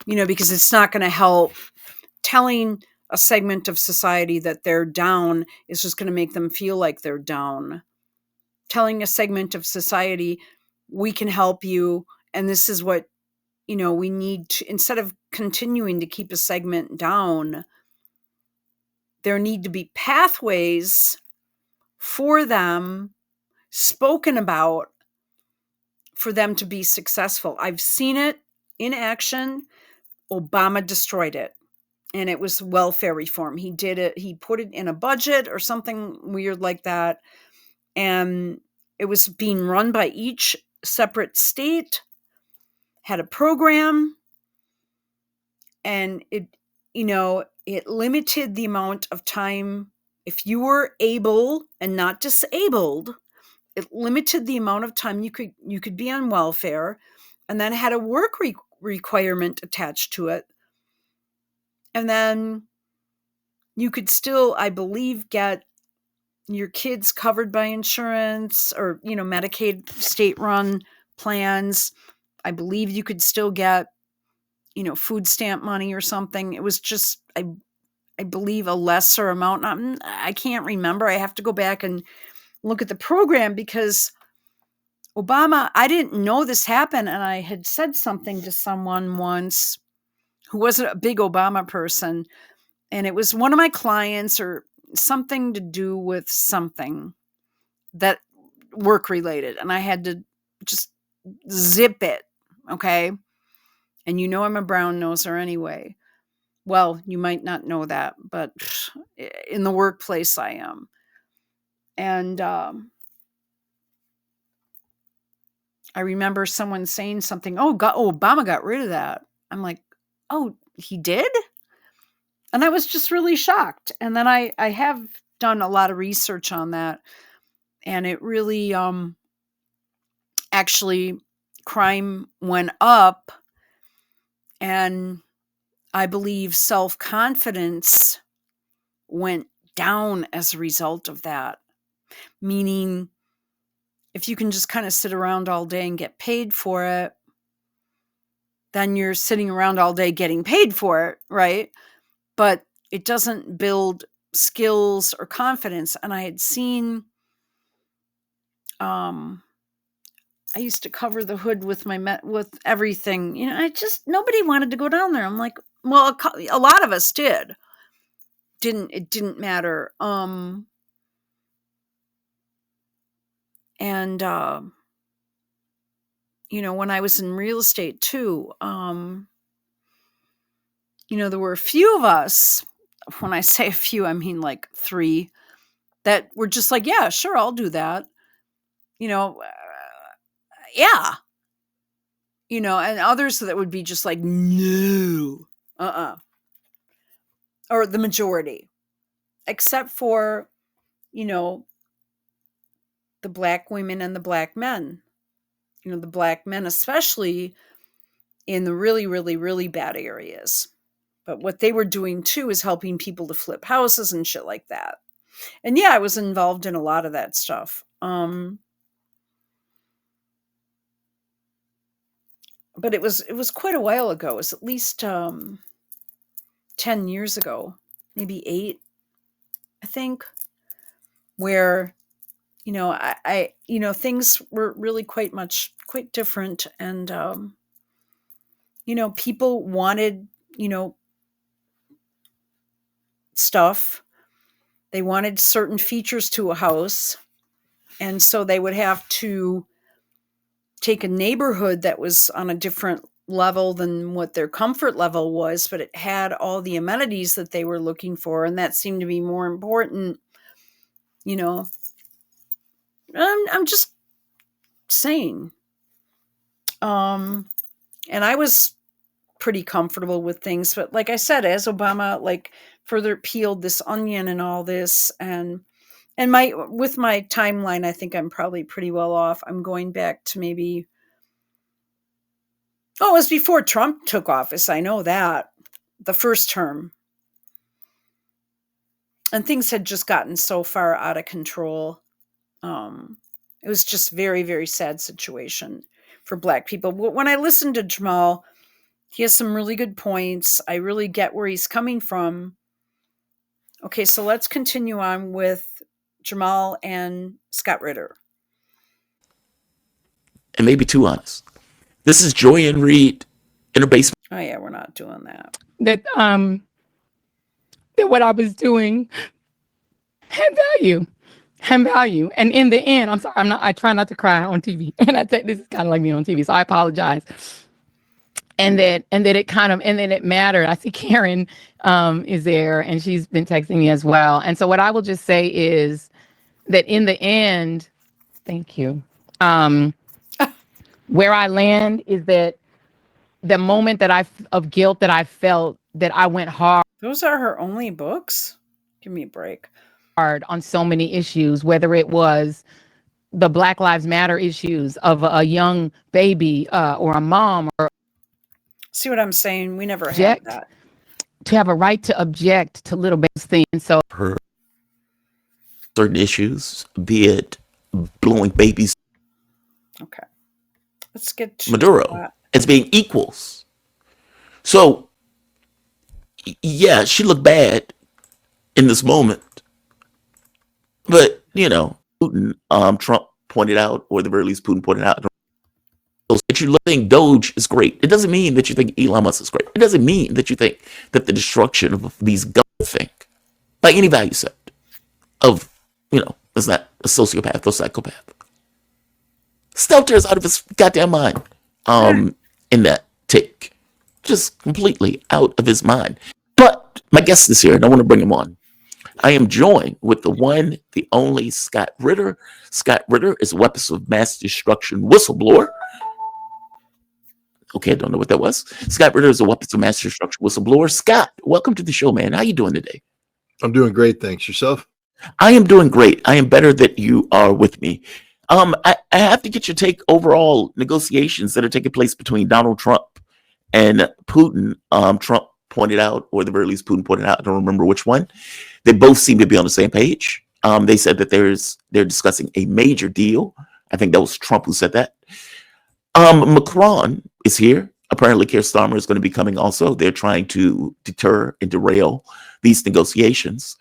because it's not going to help. Telling a segment of society that they're down is just going to make them feel like they're down. Telling a segment of society, we can help you, and this is what, we need to, instead of continuing to keep a segment down, there need to be pathways for them spoken about for them to be successful. I've seen it in action. Obama destroyed it. And it was welfare reform. He did it. He put it in a budget or something weird like that. And it was being run by each separate state, had a program, and it limited the amount of time. If you were able and not disabled, it limited the amount of time you could be on welfare, and then had a work requirement attached to it. And then you could still, I believe, get your kids covered by insurance or, Medicaid state-run plans. I believe you could still get, food stamp money or something. It was just, I believe, a lesser amount. I can't remember. I have to go back and look at the program, because Obama, I didn't know this happened. And I had said something to someone once who wasn't a big Obama person. And it was one of my clients, or something to do with something that work related. And I had to just zip it. Okay. And I'm a brown noser anyway. Well, you might not know that, but in the workplace I am. And I remember someone saying something, Obama got rid of that. I'm like, oh, he did? And I was just really shocked. And then I have done a lot of research on that. And it really, actually, crime went up. And I believe self-confidence went down as a result of that. Meaning, if you can just kind of sit around all day and get paid for it, then you're sitting around all day getting paid for it, right? But it doesn't build skills or confidence. And I had seen, I used to cover the hood with with everything. Nobody wanted to go down there. I'm like, well, a lot of us did. It didn't matter. And when I was in real estate too, there were a few of us. When I say a few, I mean like 3 that were just like, yeah, sure, I'll do that. Yeah. And others that would be just like, no, or the majority, except for, the black women and the black men, the black men, especially in the really, really, really bad areas. But what they were doing too is helping people to flip houses and shit like that. And yeah, I was involved in a lot of that stuff. But it was quite a while ago. It was at least 10 years ago, maybe 8, I think, where, I things were really quite different. And, people wanted, stuff. They wanted certain features to a house. And so they would have to take a neighborhood that was on a different level than what their comfort level was, but it had all the amenities that they were looking for. And that seemed to be more important. I'm just saying. And I was pretty comfortable with things, but like I said, as Obama, further peeled this onion and all this, and with my timeline, I think I'm probably pretty well off. I'm going back to maybe, it was before Trump took office. I know that, the first term. And things had just gotten so far out of control. It was just very, very sad situation for Black people. When I listened to Jamal, he has some really good points. I really get where he's coming from. Okay, so let's continue on with Jamal and Scott Ritter. And maybe too honest. This is Joy and Reed in her basement. Oh yeah, we're not doing that. That what I was doing had value. And in the end, I'm sorry, I try not to cry on TV. And I think this is kind of like me on TV, so I apologize. And that it mattered. I see Karen is there, and she's been texting me as well. And so what I will just say is that in the end, thank you. Where I land is that the moment of guilt that I felt, that I went hard. Those are her only books? Give me a break. On so many issues, whether it was the Black Lives Matter issues of a young baby or a mom, or see what I'm saying? We never had that. To have a right to object to little baby things. So her certain issues, be it blowing babies. Okay. Let's get to Maduro as being equals. So yeah, she looked bad in this moment. But, Putin, Trump pointed out, or the very least Putin pointed out, that you think Doge is great. It doesn't mean that you think Elon Musk is great. It doesn't mean that you think that the destruction of these government think by any value set of, is not a sociopath or psychopath. Stelter is out of his goddamn mind in that take. Just completely out of his mind. But my guest is here, and I want to bring him on. I am joined with the one, the only Scott Ritter. Scott Ritter is a weapons of mass destruction whistleblower. Okay, I don't know what that was. Scott Ritter is a weapons of mass destruction whistleblower. Scott, welcome to the show, man. How you doing today? I'm doing great, thanks. Yourself? I am doing great. I am better that you are with me. I have to get your take overall negotiations that are taking place between Donald Trump and Putin. Trump pointed out, or the very least Putin pointed out, I don't remember which one. They both seem to be on the same page. They said that they're discussing a major deal. I think that was Trump who said that. MACRON is here. Apparently, Keir Starmer is going to be coming also. They're trying to deter and derail these negotiations.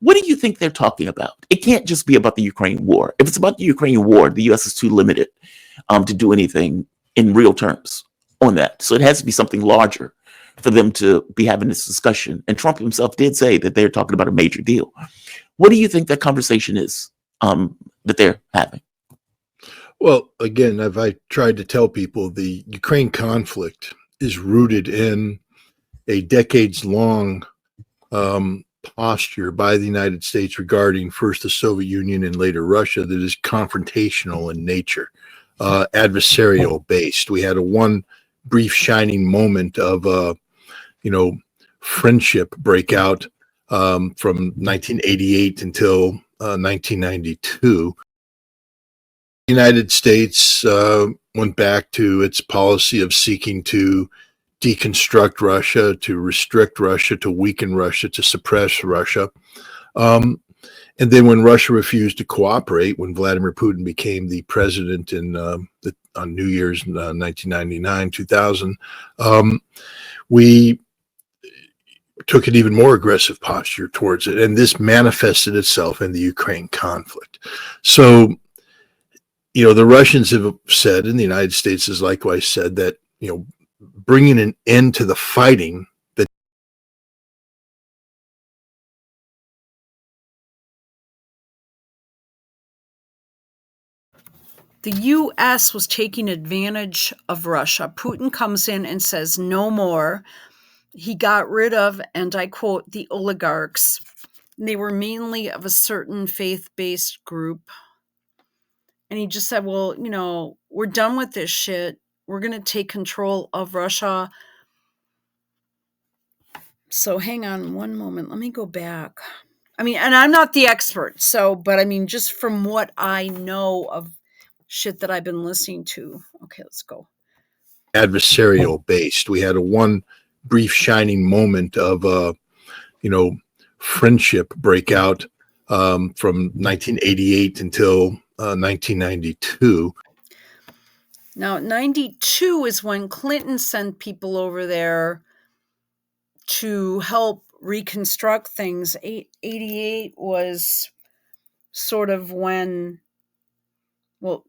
What do you think they're talking about? It can't just be about the Ukraine war. If it's about the Ukraine war, the U.S. is too limited to do anything in real terms on that. So it has to be something larger for them to be having this discussion. And Trump himself did say that they're talking about a major deal. What do you think that conversation is that they're having? Well, again, I tried to tell people the Ukraine conflict is rooted in a decades-long posture by the United States regarding first the Soviet Union and later Russia that is confrontational in nature, adversarial based. We had one brief shining moment of friendship breakout from 1988 until 1992. The United States went back to its policy of seeking to deconstruct Russia, to restrict Russia, to weaken Russia, to suppress Russia. And then when Russia refused to cooperate, when Vladimir Putin became the president on New Year's 1999, 2000, we took an even more aggressive posture towards it. And this manifested itself in the Ukraine conflict. So, the Russians have said, and the United States has likewise said, that, bringing an end to the fighting that the U.S. was taking advantage of Russia. Putin comes in and says no more. He got rid of, and I quote, the oligarchs. They were mainly of a certain faith-based group. And he just said, well, we're done with this shit. We're going to take control of Russia. So hang on one moment. Let me go back. And I'm not the expert. But just from what I know of shit that I've been listening to. Okay, let's go. Adversarial based. We had one brief shining moment of friendship break out from 1988 until 1992. Now, 92 is when Clinton sent people over there to help reconstruct things. 88 was sort of when, well,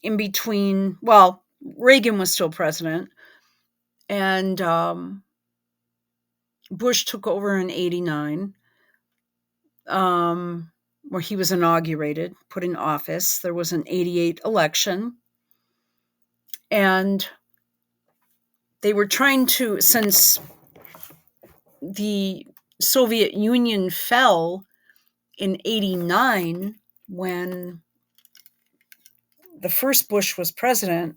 in between, well, Reagan was still president, and Bush took over in 89, where he was inaugurated, put in office. There was an 88 election, and they were trying to, since the Soviet Union fell in 89, when the first Bush was president,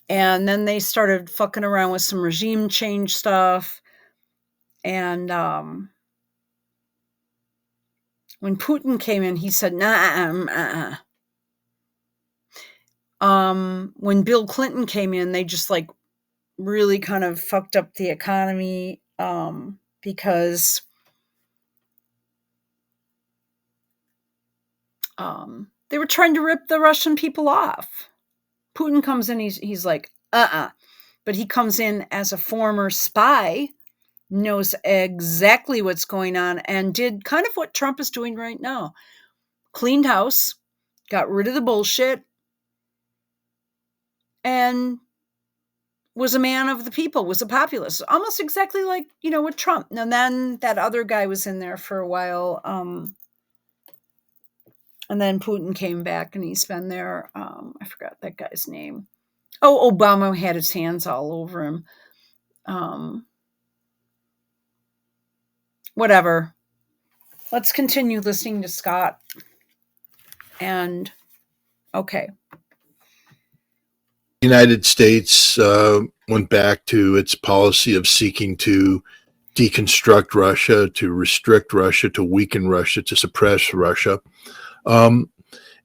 and then they started fucking around with some regime change stuff. And when Putin came in, he said, nah. When Bill Clinton came in, they just like really kind of fucked up the economy because they were trying to rip the Russian people off. Putin comes in, he's like, but he comes in as a former spy, knows exactly what's going on, and did kind of what Trump is doing right now. Cleaned house, got rid of the bullshit, and was a man of the people, was a populist. Almost exactly like, with Trump. And then that other guy was in there for a while. And then Putin came back and he's been there. I forgot that guy's name. Oh, Obama had his hands all over him. Whatever. Let's continue listening to Scott. And, okay. The United States went back to its policy of seeking to deconstruct Russia, to restrict Russia, to weaken Russia, to suppress Russia. And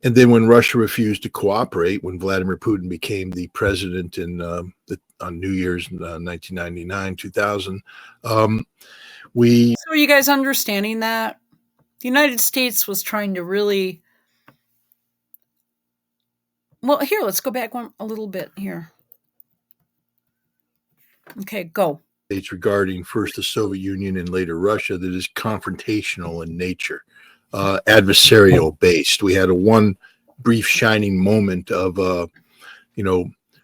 then when Russia refused to cooperate, when Vladimir Putin became the president on New Year's 1999, 2000, So are you guys understanding that? The United States was trying to really... Well, here, let's go back a little bit here. Okay, go. It's regarding first the Soviet Union and later Russia that is confrontational in nature, adversarial based. We had one brief shining moment of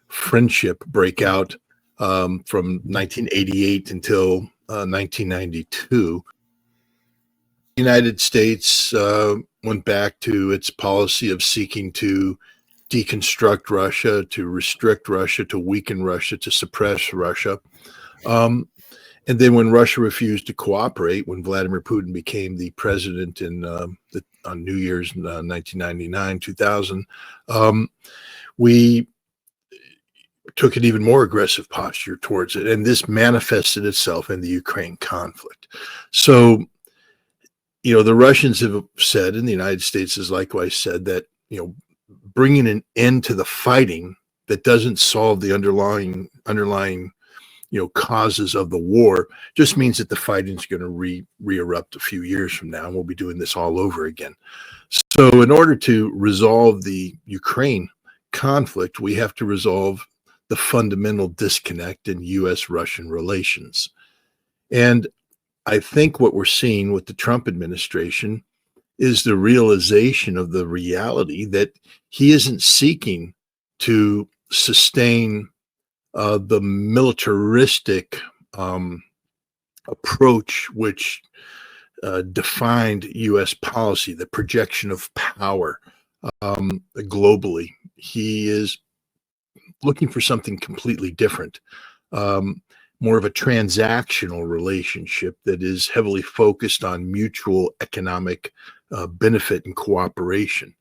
friendship break out from 1988 until 1992. The United States went back to its policy of seeking to deconstruct Russia, to restrict Russia, to weaken Russia, to suppress Russia. And then when Russia refused to cooperate, when Vladimir Putin became the president on New Year's 1999, 2000, we took an even more aggressive posture towards it. And this manifested itself in the Ukraine conflict. So, the Russians have said, and the United States has likewise said, that, bringing an end to the fighting that doesn't solve the underlying causes of the war just means that the fighting is going to re-erupt a few years from now, and we'll be doing this all over again. So in order to resolve the Ukraine conflict, we have to resolve the fundamental disconnect in U.S.-Russian relations. And I think what we're seeing with the Trump administration is the realization of the reality that he isn't seeking to sustain the militaristic approach which defined U.S. policy, the projection of power globally. He is looking for something completely different, more of a transactional relationship that is heavily focused on mutual economic benefit and cooperation.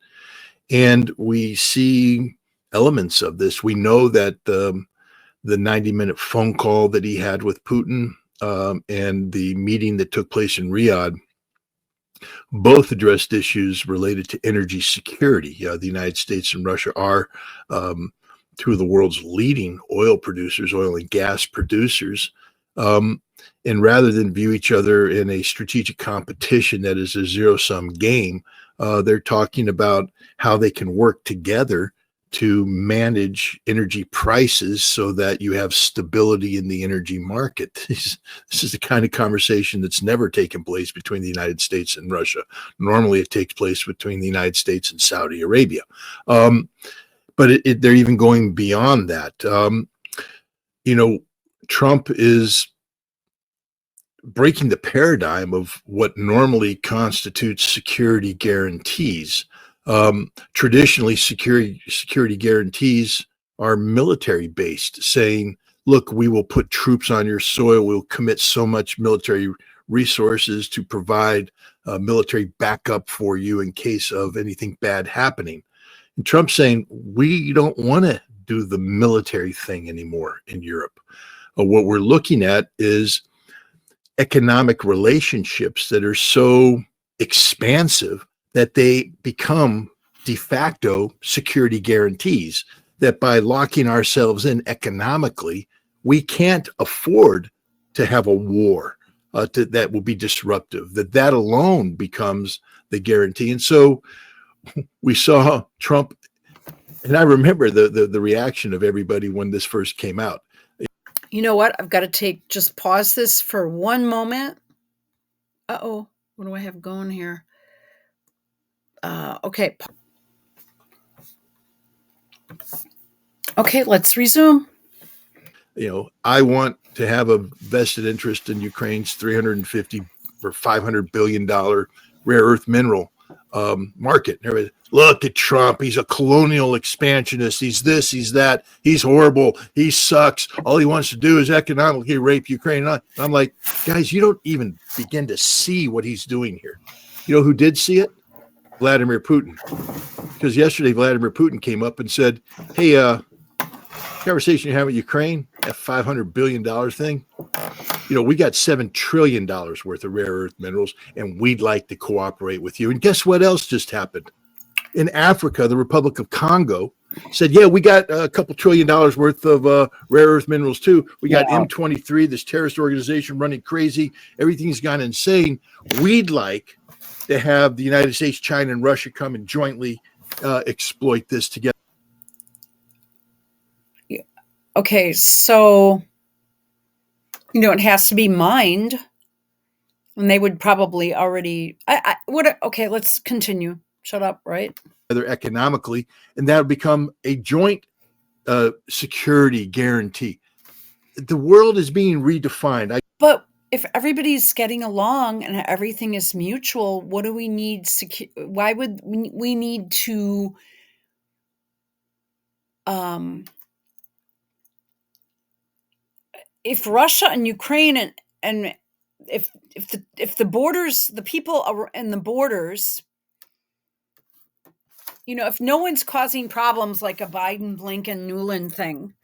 And we see elements of this. We know that the 90-minute phone call that he had with Putin and the meeting that took place in Riyadh both addressed issues related to energy security. The United States and Russia are two of the world's leading oil producers, oil and gas producers. And rather than view each other in a strategic competition that is a zero-sum game, they're talking about how they can work together to manage energy prices so that you have stability in the energy market. This is the kind of conversation that's never taken place between the United States and Russia. Normally it takes place between the United States and Saudi Arabia. But they're even going beyond that. Trump is breaking the paradigm of what normally constitutes security guarantees. Traditionally, security guarantees are military based, saying, look, we will put troops on your soil, we'll commit so much military resources to provide military backup for you in case of anything bad happening. And Trump's saying, we don't want to do the military thing anymore in Europe. What we're looking at is economic relationships that are so expansive that they become de facto security guarantees, that by locking ourselves in economically, we can't afford to have a war that will be disruptive, that alone becomes the guarantee. And so we saw Trump, and I remember the reaction of everybody when this first came out. You know what? I've got to just pause this for one moment. Uh-oh, what do I have going here? Okay. Okay, let's resume. I want to have a vested interest in Ukraine's $350 or $500 billion rare earth mineral market. Look at Trump. He's a colonial expansionist. He's this, he's that. He's horrible. He sucks. All he wants to do is economically rape Ukraine. And I'm like, guys, you don't even begin to see what he's doing here. You know who did see it? Vladimir Putin. Because yesterday, Vladimir Putin came up and said, hey, conversation you have with Ukraine, that $500 billion thing, we got $7 trillion worth of rare earth minerals, and we'd like to cooperate with you. And guess what else just happened? In Africa, the Republic of Congo said, yeah, we got a couple $1 trillion worth of rare earth minerals too. We got M23, this terrorist organization running crazy. Everything's gone insane. We'd like to have the United States, China, and Russia come and jointly exploit this together. Okay, so, it has to be mined. And they would probably already, okay, let's continue. Shut up, right? Economically, and that would become a joint security guarantee. The world is being redefined. But if everybody's getting along and everything is mutual, what do we need? Why would we need to if Russia and Ukraine and if the borders, the people are in the borders, if no one's causing problems like a Biden, Blinken, Nuland thing,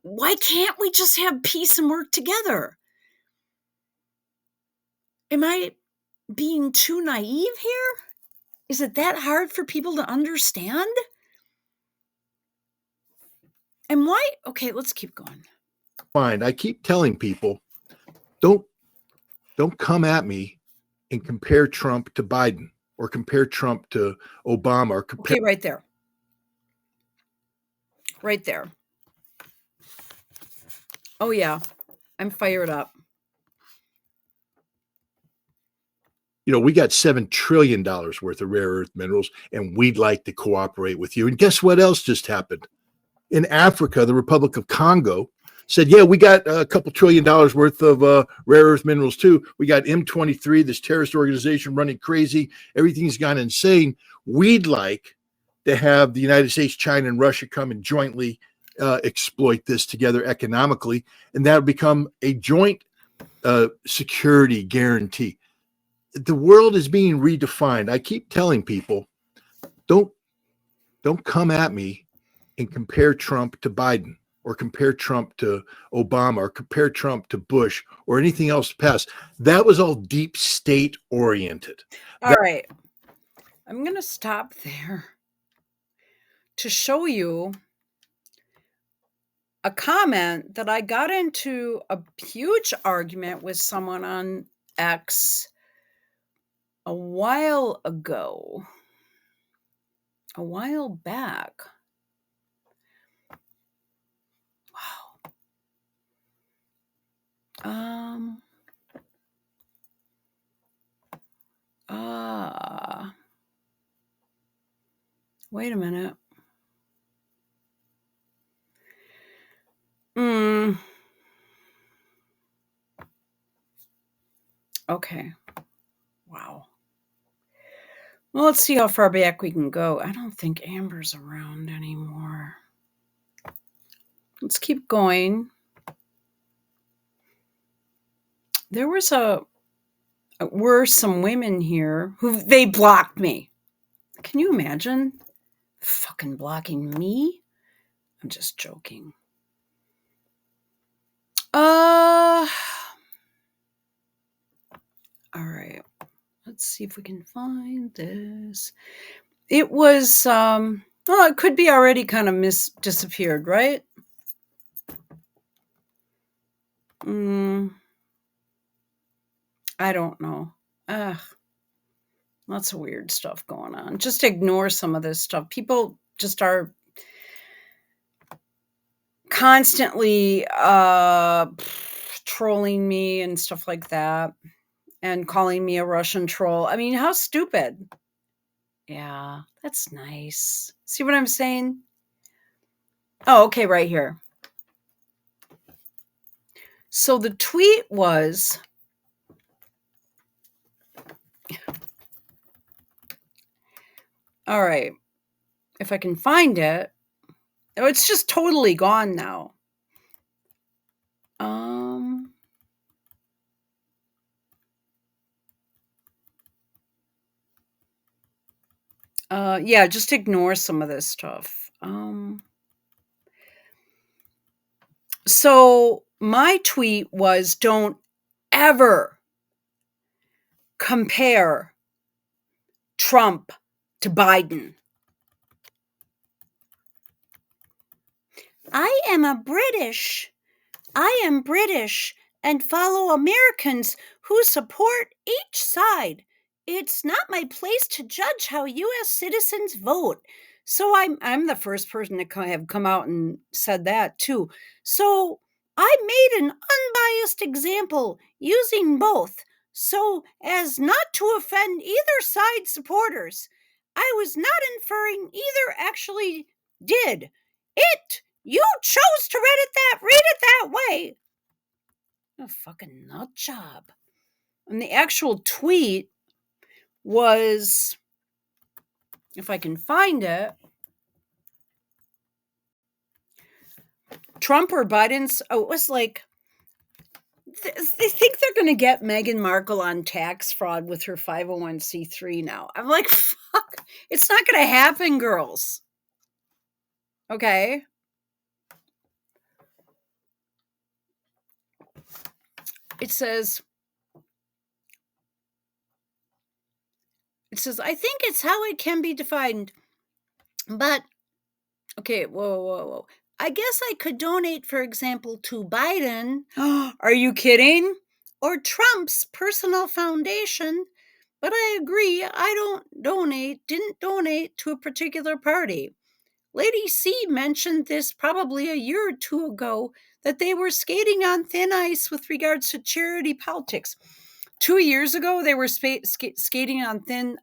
why can't we just have peace and work together? Am I being too naive here? Is it that hard for people to understand? And why? Okay, let's keep going. Fine. I keep telling people, don't come at me and compare Trump to Biden or compare Trump to Obama or compare. Okay, right there. Right there. Oh yeah, I'm fired up. We got $7 trillion worth of rare earth minerals, and we'd like to cooperate with you. And guess what else just happened? In Africa, the Republic of Congo said, yeah, we got a couple $1 trillion worth of rare earth minerals too. We got M23, this terrorist organization running crazy. Everything's gone insane. We'd like to have the United States, China, and Russia come and jointly exploit this together economically. And that would become a joint security guarantee. The world is being redefined. I keep telling people, don't come at me and compare Trump to Biden or compare Trump to Obama or compare Trump to Bush or anything else past. That was all deep state oriented. All right. I'm going to stop there. to show you a comment that I got into a huge argument with someone on X a while ago, a while back. Wow. Wait a minute. Okay. Wow. Well, let's see how far back we can go. I don't think Amber's around anymore. Let's keep going. There were some women here who they blocked me. Can you imagine? Fucking blocking me? I'm just joking. All right. Let's see if we can find this. It was it could be already kind of disappeared, right? I don't know. Lots of weird stuff going on. Just ignore some of this stuff. People just are constantly trolling me and stuff like that, and calling me a Russian troll. I mean, how stupid. Yeah, that's nice. See what I'm saying? Oh, okay, right here. So the tweet was, all right, if I can find it. Oh, it's just totally gone now. Yeah, just ignore some of this stuff. So my tweet was, don't ever compare Trump to Biden. I am British and follow Americans who support each side. It's not my place to judge how U.S. citizens vote. So I'm the first person to have come out and said that too. So I made an unbiased example using both so as not to offend either side's supporters. I was not inferring either actually did. You chose to read it that way. A fucking nut job. And the actual tweet was, if I can find it, Trump or Biden's, it was like, they think they're going to get Meghan Markle on tax fraud with her 501c3 now. I'm like, fuck, it's not going to happen, girls. Okay? It says, I think it's how it can be defined. But, okay, whoa. I guess I could donate, for example, to Biden. Are you kidding? Or Trump's personal foundation. But I agree, didn't donate to a particular party. Lady C mentioned this probably a year or two ago, that they were skating on thin ice with regards to charity politics. 2 years ago, they were skating on thin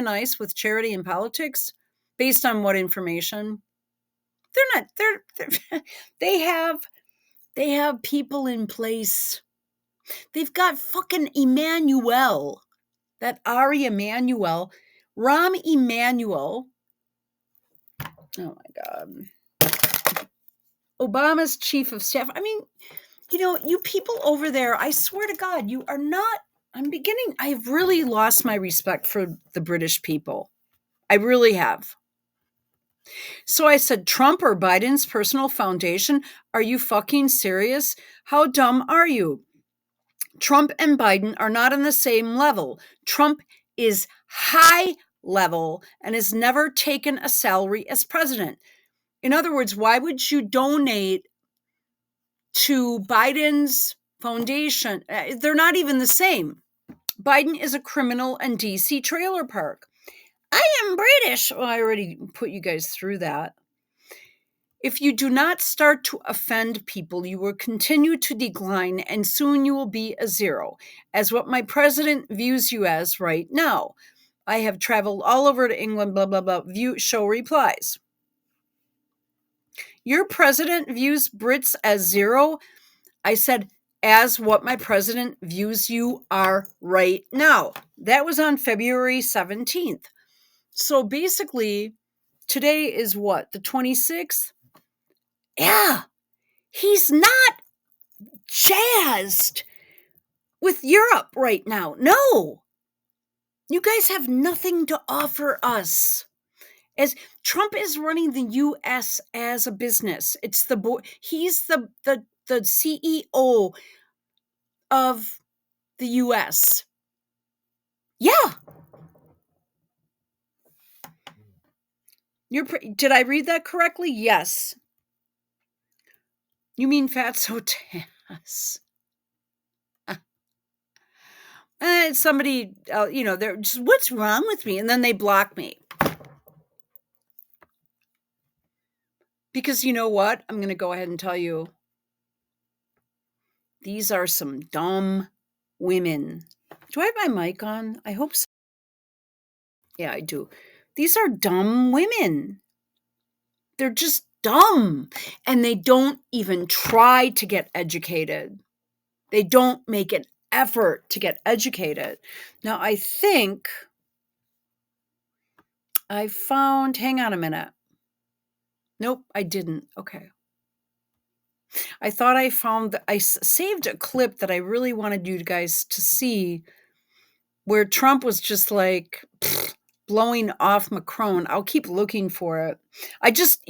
ice with charity and politics. Based on what information? They're not. They have people in place. They've got fucking Emmanuel, that Ari Emanuel, Rahm Emanuel. Oh my God. Obama's chief of staff. I mean, you people over there, I swear to God, you are not. I've really lost my respect for the British people. I really have. So I said, Trump or Biden's personal foundation? Are you fucking serious? How dumb are you? Trump and Biden are not on the same level. Trump is high level and has never taken a salary as president. In other words, why would you donate to Biden's foundation? They're not even the same. Biden is a criminal and DC trailer park. I am British. Well, I already put you guys through that. If you do not start to offend people, you will continue to decline and soon you will be a zero, as what my president views you as right now. I have traveled all over to England, blah, blah, blah. Show replies. Your president views Brits as zero? I said, as what my president views you are right now. That was on February 17th. So basically, today is what, the 26th? Yeah, he's not jazzed with Europe right now. No, you guys have nothing to offer us. As Trump is running the U.S. as a business, he's the CEO of the U.S. Yeah. Did I read that correctly? Yes. You mean Fatso Tass? And somebody, they're just, what's wrong with me? And then they block me. Because you know what? I'm going to go ahead and tell you. These are some dumb women. Do I have my mic on? I hope so. Yeah, I do. These are dumb women. They're just dumb. And they don't even try to get educated. They don't make an effort to get educated. Now, I think I found, hang on a minute. Nope, I didn't. Okay. I thought I found I saved a clip that I really wanted you guys to see where Trump was just like blowing off MACRON. I'll keep looking for it. I just,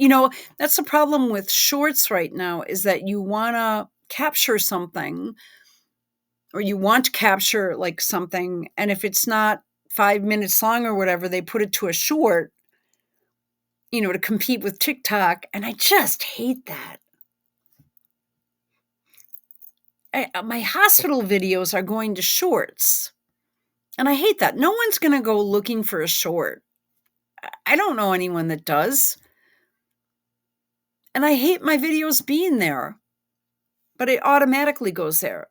that's the problem with shorts right now is that you want to capture something or you want to capture like something. And if it's not 5 minutes long or whatever, they put it to a short, to compete with TikTok. And I just hate that. My hospital videos are going to shorts. And I hate that. No one's going to go looking for a short. I don't know anyone that does. And I hate my videos being there. But it automatically goes there.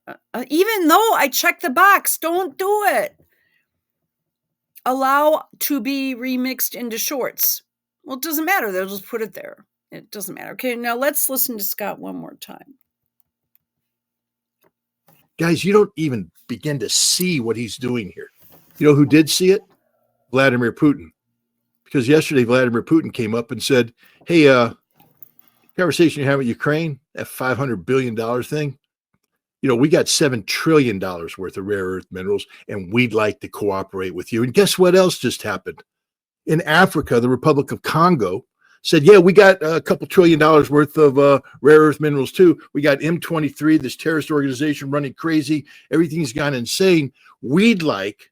Even though I check the box, don't do it. Allow to be remixed into shorts. Well, it doesn't matter. They'll just put it there. It doesn't matter. Okay, now let's listen to Scott one more time. Guys, you don't even begin to see what he's doing here. You know who did see it? Vladimir Putin. Because yesterday, Vladimir Putin came up and said, hey, conversation you have with Ukraine, that $500 billion thing, we got $7 trillion worth of rare earth minerals, and we'd like to cooperate with you. And guess what else just happened? In Africa, the Republic of Congo said, yeah, we got a couple $1 trillion worth of rare earth minerals too. We got M23, this terrorist organization running crazy. Everything's gone insane. We'd like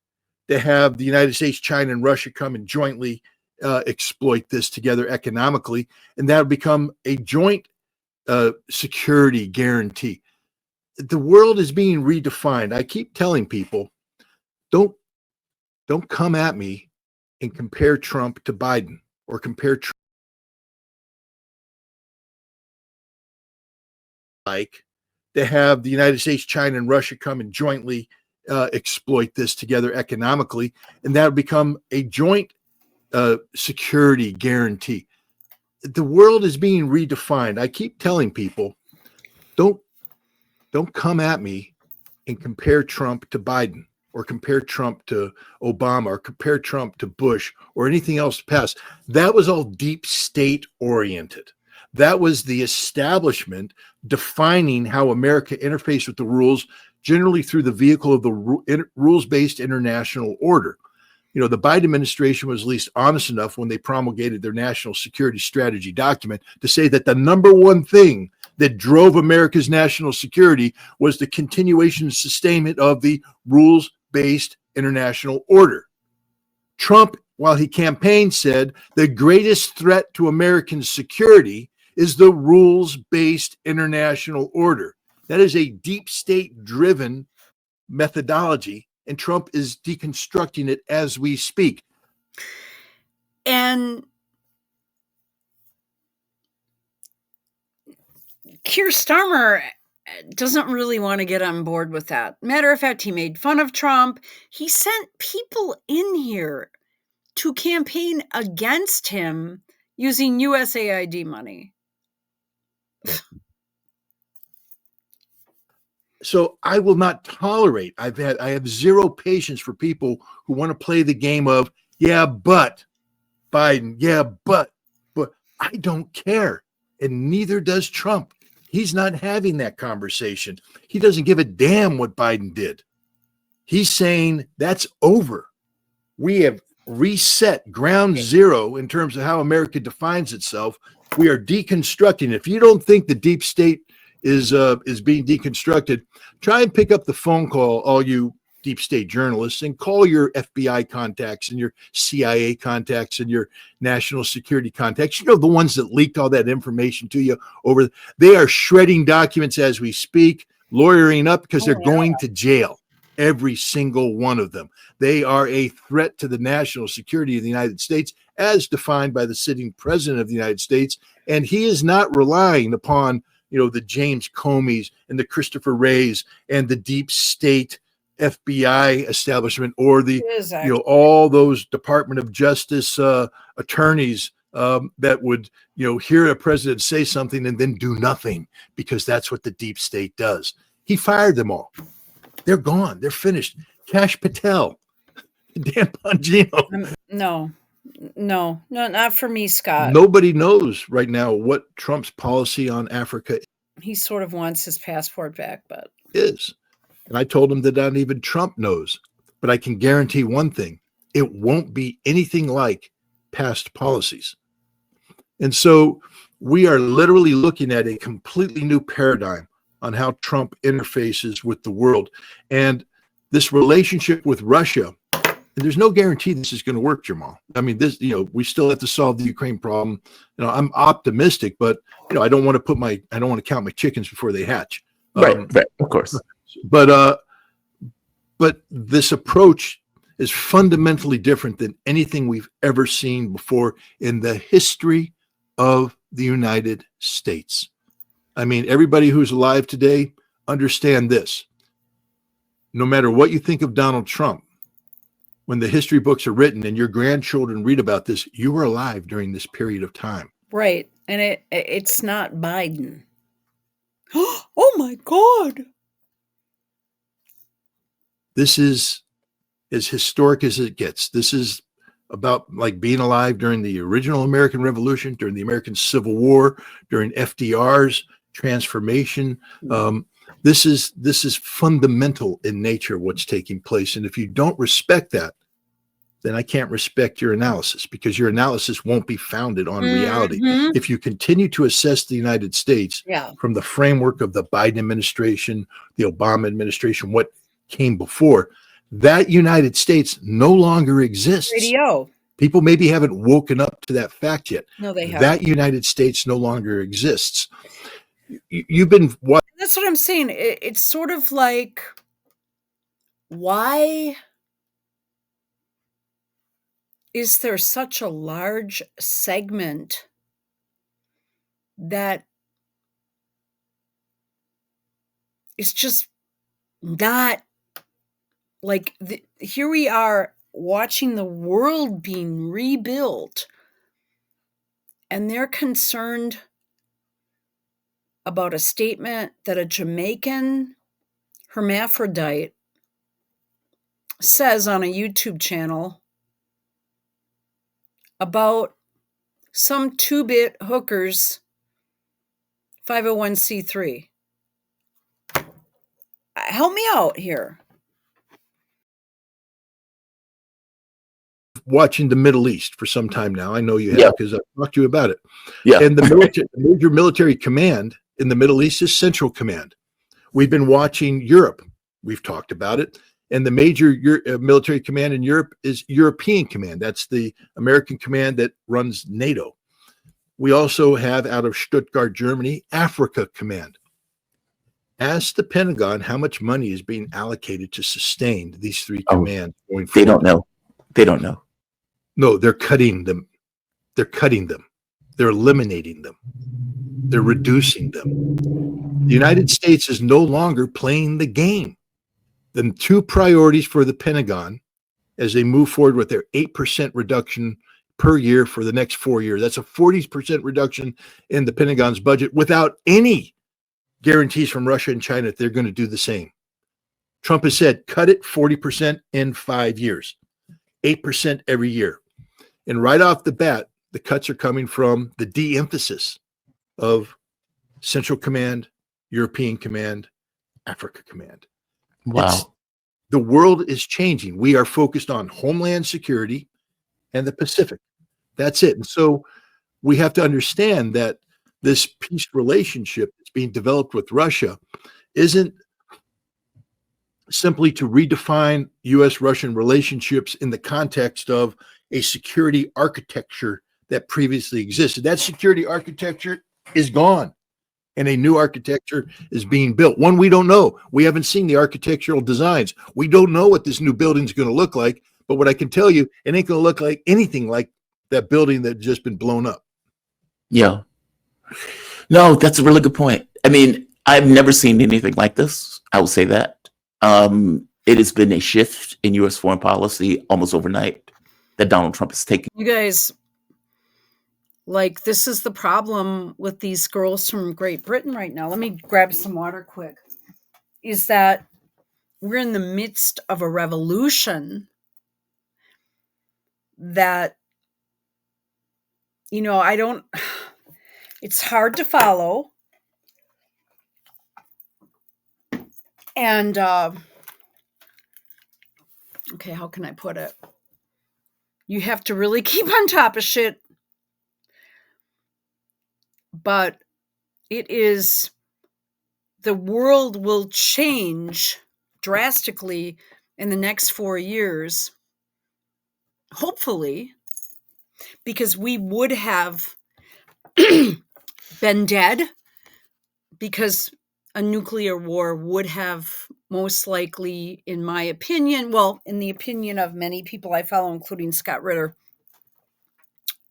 to have the United States, China, and Russia come and jointly exploit this together economically, and that would become a joint security guarantee. The world is being redefined. I keep telling people, don't come at me and compare Trump to Biden or compare Trump like to have the United States, China, and Russia come and jointly exploit this together economically, and that would become a joint security guarantee. The world is being redefined. I keep telling people, don't come at me and compare Trump to Biden or compare Trump to Obama or compare Trump to Bush or anything else past. That was all deep state oriented. That was the establishment defining how America interfaced with the rules, generally through the vehicle of the rules-based international order. The Biden administration was at least honest enough when they promulgated their national security strategy document to say that the number one thing that drove America's national security was the continuation and sustainment of the rules-based international order. Trump while he campaigned, said the greatest threat to American security is the rules-based international order. That is a deep state-driven methodology, and Trump is deconstructing it as we speak. And Keir Starmer doesn't really want to get on board with that. Matter of fact, he made fun of Trump. He sent people in here to campaign against him using USAID money. So I will not tolerate. I have zero patience for people who want to play the game of, yeah, but Biden, yeah, but I don't care. And neither does Trump. He's not having that conversation. He doesn't give a damn what Biden did. He's saying that's over. We have reset ground zero in terms of how America defines itself. We are deconstructing. If you don't think the deep state is being deconstructed, try and pick up the phone call, all you deep state journalists, and call your FBI contacts and your CIA contacts and your national security contacts. You know, the ones that leaked all that information to you over. They are shredding documents as we speak, lawyering up because they're going to jail. Every single one of them. They are a threat to the national security of the United States as defined by the sitting president of the United States. And he is not relying upon, the James Comeys and the Christopher Wrays and the deep state FBI establishment or the, all those Department of Justice attorneys that would, hear a president say something and then do nothing, because that's what the deep state does. He fired them all. They're gone. They're finished. Kash Patel, Dan Bongino. No, not for me, Scott. Nobody knows right now what Trump's policy on Africa He sort of wants his passport back, but is. And I told him that not even Trump knows. But I can guarantee one thing. It won't be anything like past policies. And so we are literally looking at a completely new paradigm on how Trump interfaces with the world. And this relationship with Russia, and there's no guarantee this is going to work, Jamal. I mean, we still have to solve the Ukraine problem. I'm optimistic, but I don't want to count my chickens before they hatch. Right, of course. But this approach is fundamentally different than anything we've ever seen before in the history of the United States. I mean, everybody who's alive today, understand this. No matter what you think of Donald Trump, when the history books are written and your grandchildren read about this, you were alive during this period of time. Right. And it's not Biden. Oh my God. This is as historic as it gets. This is about like being alive during the original American Revolution, during the American Civil War, during FDR's transformation. This is fundamental in nature, what's taking place. And if you don't respect that, then I can't respect your analysis, because your analysis won't be founded on reality. If you continue to assess the United States from the framework of the Biden administration, the Obama administration, what came before, that United States no longer exists. Radio. People maybe haven't woken up to that fact yet. No, they haven't. That United States no longer exists. You've been what? That's what I'm saying. It's sort of like, why is there such a large segment that is just not like here we are watching the world being rebuilt, and they're concerned about a statement that a Jamaican hermaphrodite says on a YouTube channel about some 2-bit hookers 501c3. Help me out here. Watching the Middle East for some time now. I know you have, because I've talked to you about it. Yeah. And the major military command in the Middle East is Central Command. We've been watching Europe. We've talked about it. And the major military command in Europe is European Command. That's the American command that runs NATO. We also have out of Stuttgart, Germany, Africa Command. Ask the Pentagon how much money is being allocated to sustain these three commands going forward. They don't know. They don't know. No, they're cutting them. They're cutting them. They're eliminating them. They're reducing them. The United States is no longer playing the game. The two priorities for the Pentagon as they move forward with their 8% reduction per year for the next 4 years. That's a 40% reduction in the Pentagon's budget without any guarantees from Russia and China that they're going to do the same. Trump has said, cut it 40% in 5 years, 8% every year. And right off the bat, the cuts are coming from the de-emphasis of Central Command, European Command, Africa Command. Wow. The world is changing. We are focused on homeland security and the Pacific. That's it. And so we have to understand that this peace relationship that's being developed with Russia isn't simply to redefine U.S.-Russian relationships in the context of a security architecture that previously existed. That security architecture is gone, and a new architecture is being built. One we don't know. We haven't seen the architectural designs. We don't know what this new building is going to look like, but what I can tell you, it ain't going to look like anything like that building that just been blown up. Yeah. No, that's a really good point. I mean, I've never seen anything like this. I will say that. It has been a shift in U.S. foreign policy almost overnight that Donald Trump is taking. You guys, like, this is the problem with these girls from Great Britain right now. Let me grab some water quick. Is that we're in the midst of a revolution that, you know, it's hard to follow. And, okay, how can I put it? You have to really keep on top of shit. But the world will change drastically in the next 4 years, hopefully, because we would have been dead, because a nuclear war would have most likely, in my opinion, well, in the opinion of many people I follow, including Scott Ritter,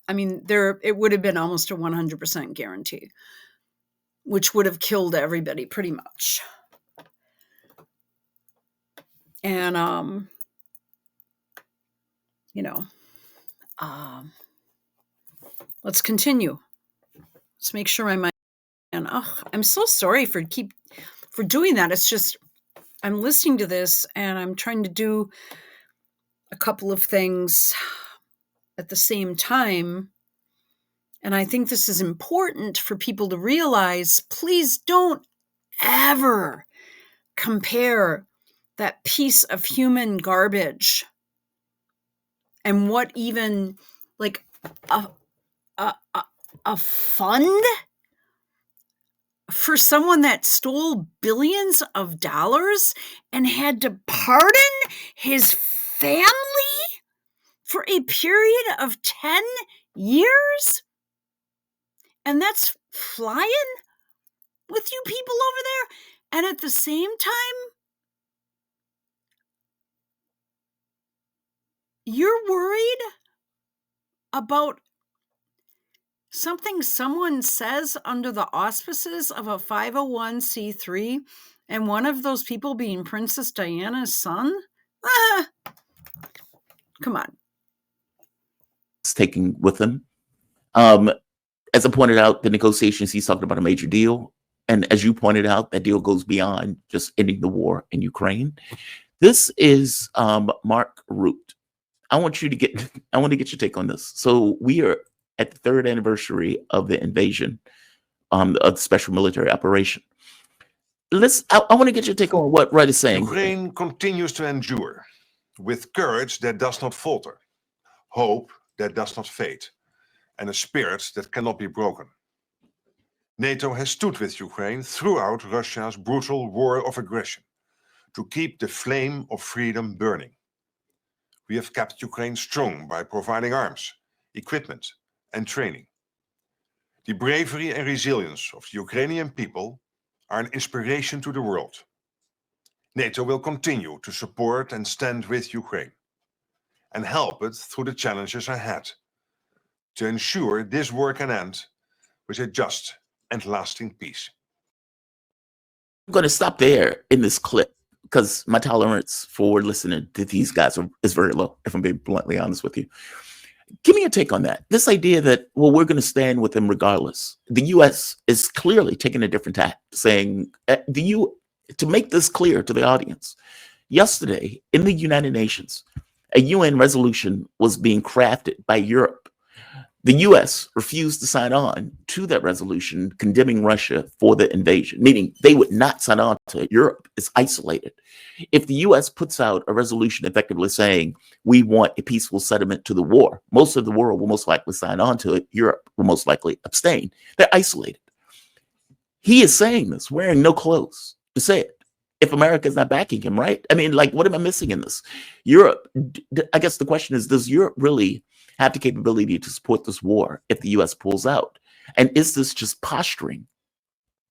I mean, it would have been almost a 100% guarantee, which would have killed everybody pretty much. And, you know, let's continue. Let's make sure I'm so sorry for doing that. It's just, I'm listening to this and I'm trying to do a couple of things at the same time. And I think this is important for people to realize. Please don't ever compare that piece of human garbage and what even like a fund for someone that stole billions of dollars and had to pardon his family for a period of 10 years. And that's flying with you people over there. And at the same time, you're worried about something someone says under the auspices of a 501c3 and one of those people being Princess Diana's son? Come on. It's taking with him. As I pointed out, the negotiations, he's talking about a major deal. And as you pointed out, that deal goes beyond just ending the war in Ukraine. This is Mark Root. I want to get your take on this. So we are at the 3rd anniversary of the invasion of the special military operation. I want to get your take on what Rudd is saying. Ukraine continues to endure with courage that does not falter, hope that does not fade, and a spirit that cannot be broken. NATO has stood with Ukraine throughout Russia's brutal war of aggression. to keep the flame of freedom burning. We have kept Ukraine strong by providing arms, equipment, and training. The bravery and resilience of the Ukrainian people are an inspiration to the world. NATO will continue to support and stand with Ukraine and help it through the challenges ahead to ensure this war can end with a just and lasting peace. I'm going to stop there in this clip because my tolerance for listening to these guys is very low, if I'm being bluntly honest with you. Give me a take on that. This idea that, well, we're going to stand with them regardless. The U.S. is clearly taking a different tack, saying, to make this clear to the audience, yesterday in the United Nations, a UN resolution was being crafted by Europe. The U.S. refused to sign on to that resolution condemning Russia for the invasion, meaning they would not sign on to it. Europe is isolated. If the U.S. puts out a resolution effectively saying we want a peaceful settlement to the war, most of the world will most likely sign on to it. Europe will most likely abstain. They're isolated. He is saying this, wearing no clothes to say it. If America is not backing him, right? I mean, like, what am I missing in this? Europe, I guess the question is, does Europe really have the capability to support this war if the U.S. pulls out? And is this just posturing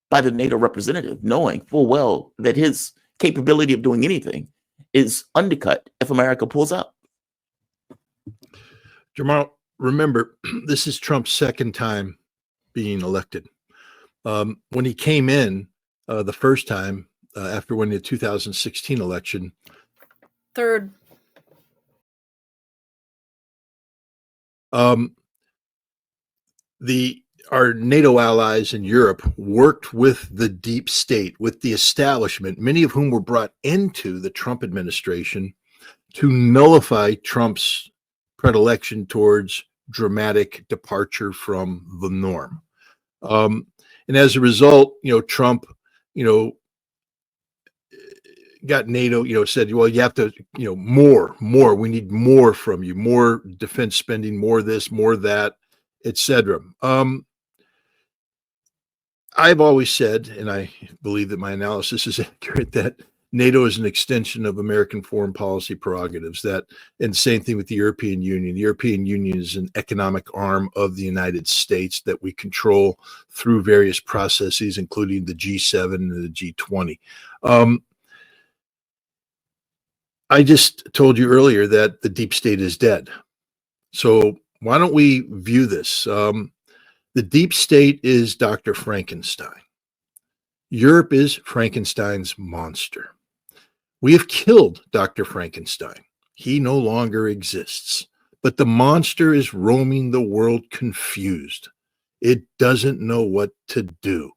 by the NATO representative, knowing full well that his capability of doing anything is undercut if America pulls out? Jamal, remember, this is Trump's second time being elected. When he came in the first time, after winning the 2016 election. Third. Our NATO allies in Europe worked with the deep state, with the establishment, many of whom were brought into the Trump administration to nullify Trump's predilection towards dramatic departure from the norm. And as a result, Trump, got NATO, said, well, you have to, more, we need more from you, more defense spending, more this, more that, etc. I've always said, and I believe that my analysis is accurate, that NATO is an extension of American foreign policy prerogatives. And same thing with the European Union. The European Union is an economic arm of the United States that we control through various processes, including the G7 and the G20. I just told you earlier that the deep state is dead. So why don't we view this? The deep state is Dr. Frankenstein. Europe is Frankenstein's monster. We have killed Dr. Frankenstein. He no longer exists. But the monster is roaming the world confused. It doesn't know what to do.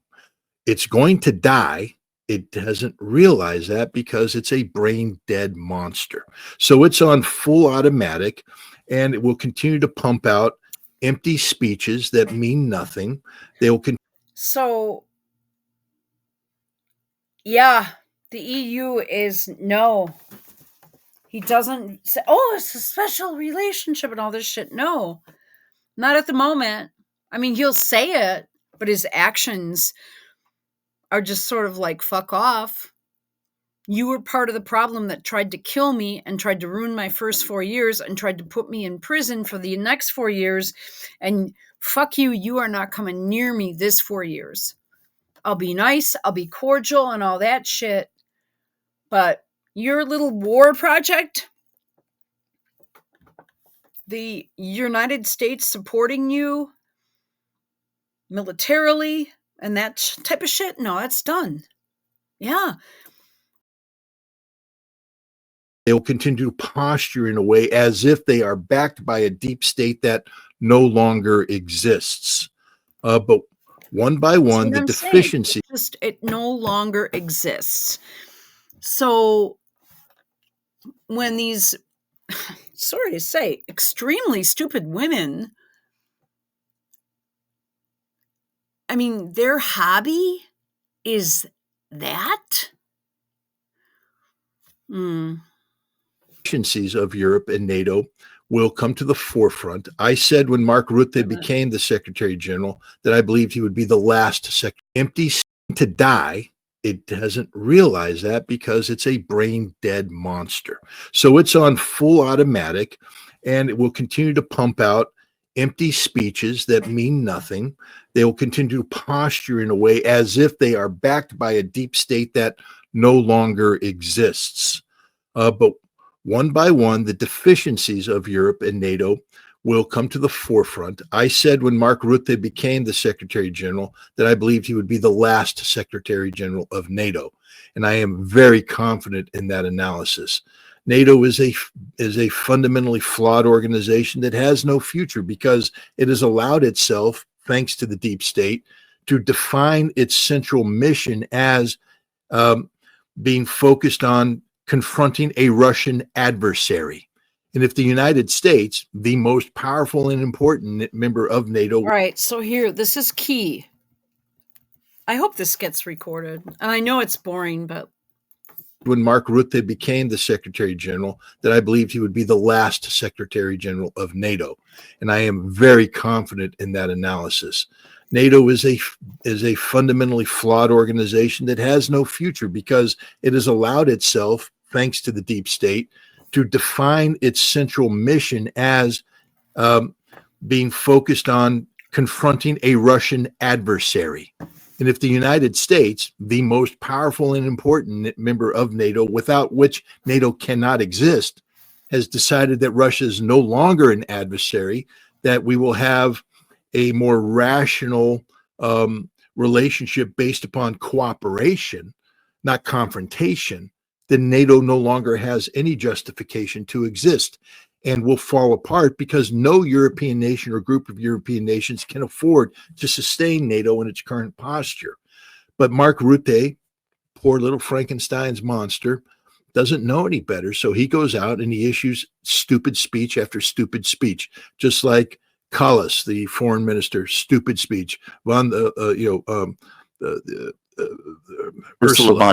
It's going to die. It doesn't realize that because it's a brain dead monster. So it's on full automatic, and it will continue to pump out empty speeches that mean nothing. They will continue. So, yeah, the EU is no. He doesn't say, oh, it's a special relationship and all this shit. No, not at the moment. I mean, he'll say it, but his actions are just sort of like, fuck off. You were part of the problem that tried to kill me and tried to ruin my first 4 years and tried to put me in prison for the next 4 years. And fuck you, you are not coming near me this 4 years. I'll be nice, I'll be cordial and all that shit. But your little war project, the United States supporting you militarily and that type of shit, no, that's done. Yeah. They will continue to posture in a way as if they are backed by a deep state that no longer exists. But one by one, the deficiency. It no longer exists. So when these, sorry to say, extremely stupid women, I mean, their hobby is that? Deficiencies of Europe and NATO will come to the forefront. I said when Mark Rutte became the Secretary General that I believed he would be the last empty to die it doesn't realize that because it's a brain dead monster. So it's on full automatic, and it will continue to pump out empty speeches that mean nothing. They will continue to posture in a way as if they are backed by a deep state that no longer exists. But one by one, the deficiencies of Europe and NATO will come to the forefront. I said when Mark Rutte became the Secretary General that I believed he would be the last Secretary General of NATO. And I am very confident in that analysis. NATO is a fundamentally flawed organization that has no future because it has allowed itself, thanks to the deep state, to define its central mission as being focused on confronting a Russian adversary. And if the United States, the most powerful and important member of NATO. All right, so here, this is key. I hope this gets recorded. And I know it's boring, but when Mark Rutte became the Secretary General, that I believed he would be the last Secretary General of NATO. And I am very confident in that analysis. NATO is a fundamentally flawed organization that has no future because it has allowed itself, thanks to the deep state, to define its central mission as being focused on confronting a Russian adversary. And if the United States, the most powerful and important member of NATO, without which NATO cannot exist, has decided that Russia is no longer an adversary, that we will have a more rational relationship based upon cooperation, not confrontation, then NATO no longer has any justification to exist and will fall apart because no European nation or group of European nations can afford to sustain NATO in its current posture. But Mark Rutte, poor little Frankenstein's monster, doesn't know any better. So he goes out and he issues stupid speech after stupid speech, just like Kallas, the foreign minister, stupid speech. Ursula von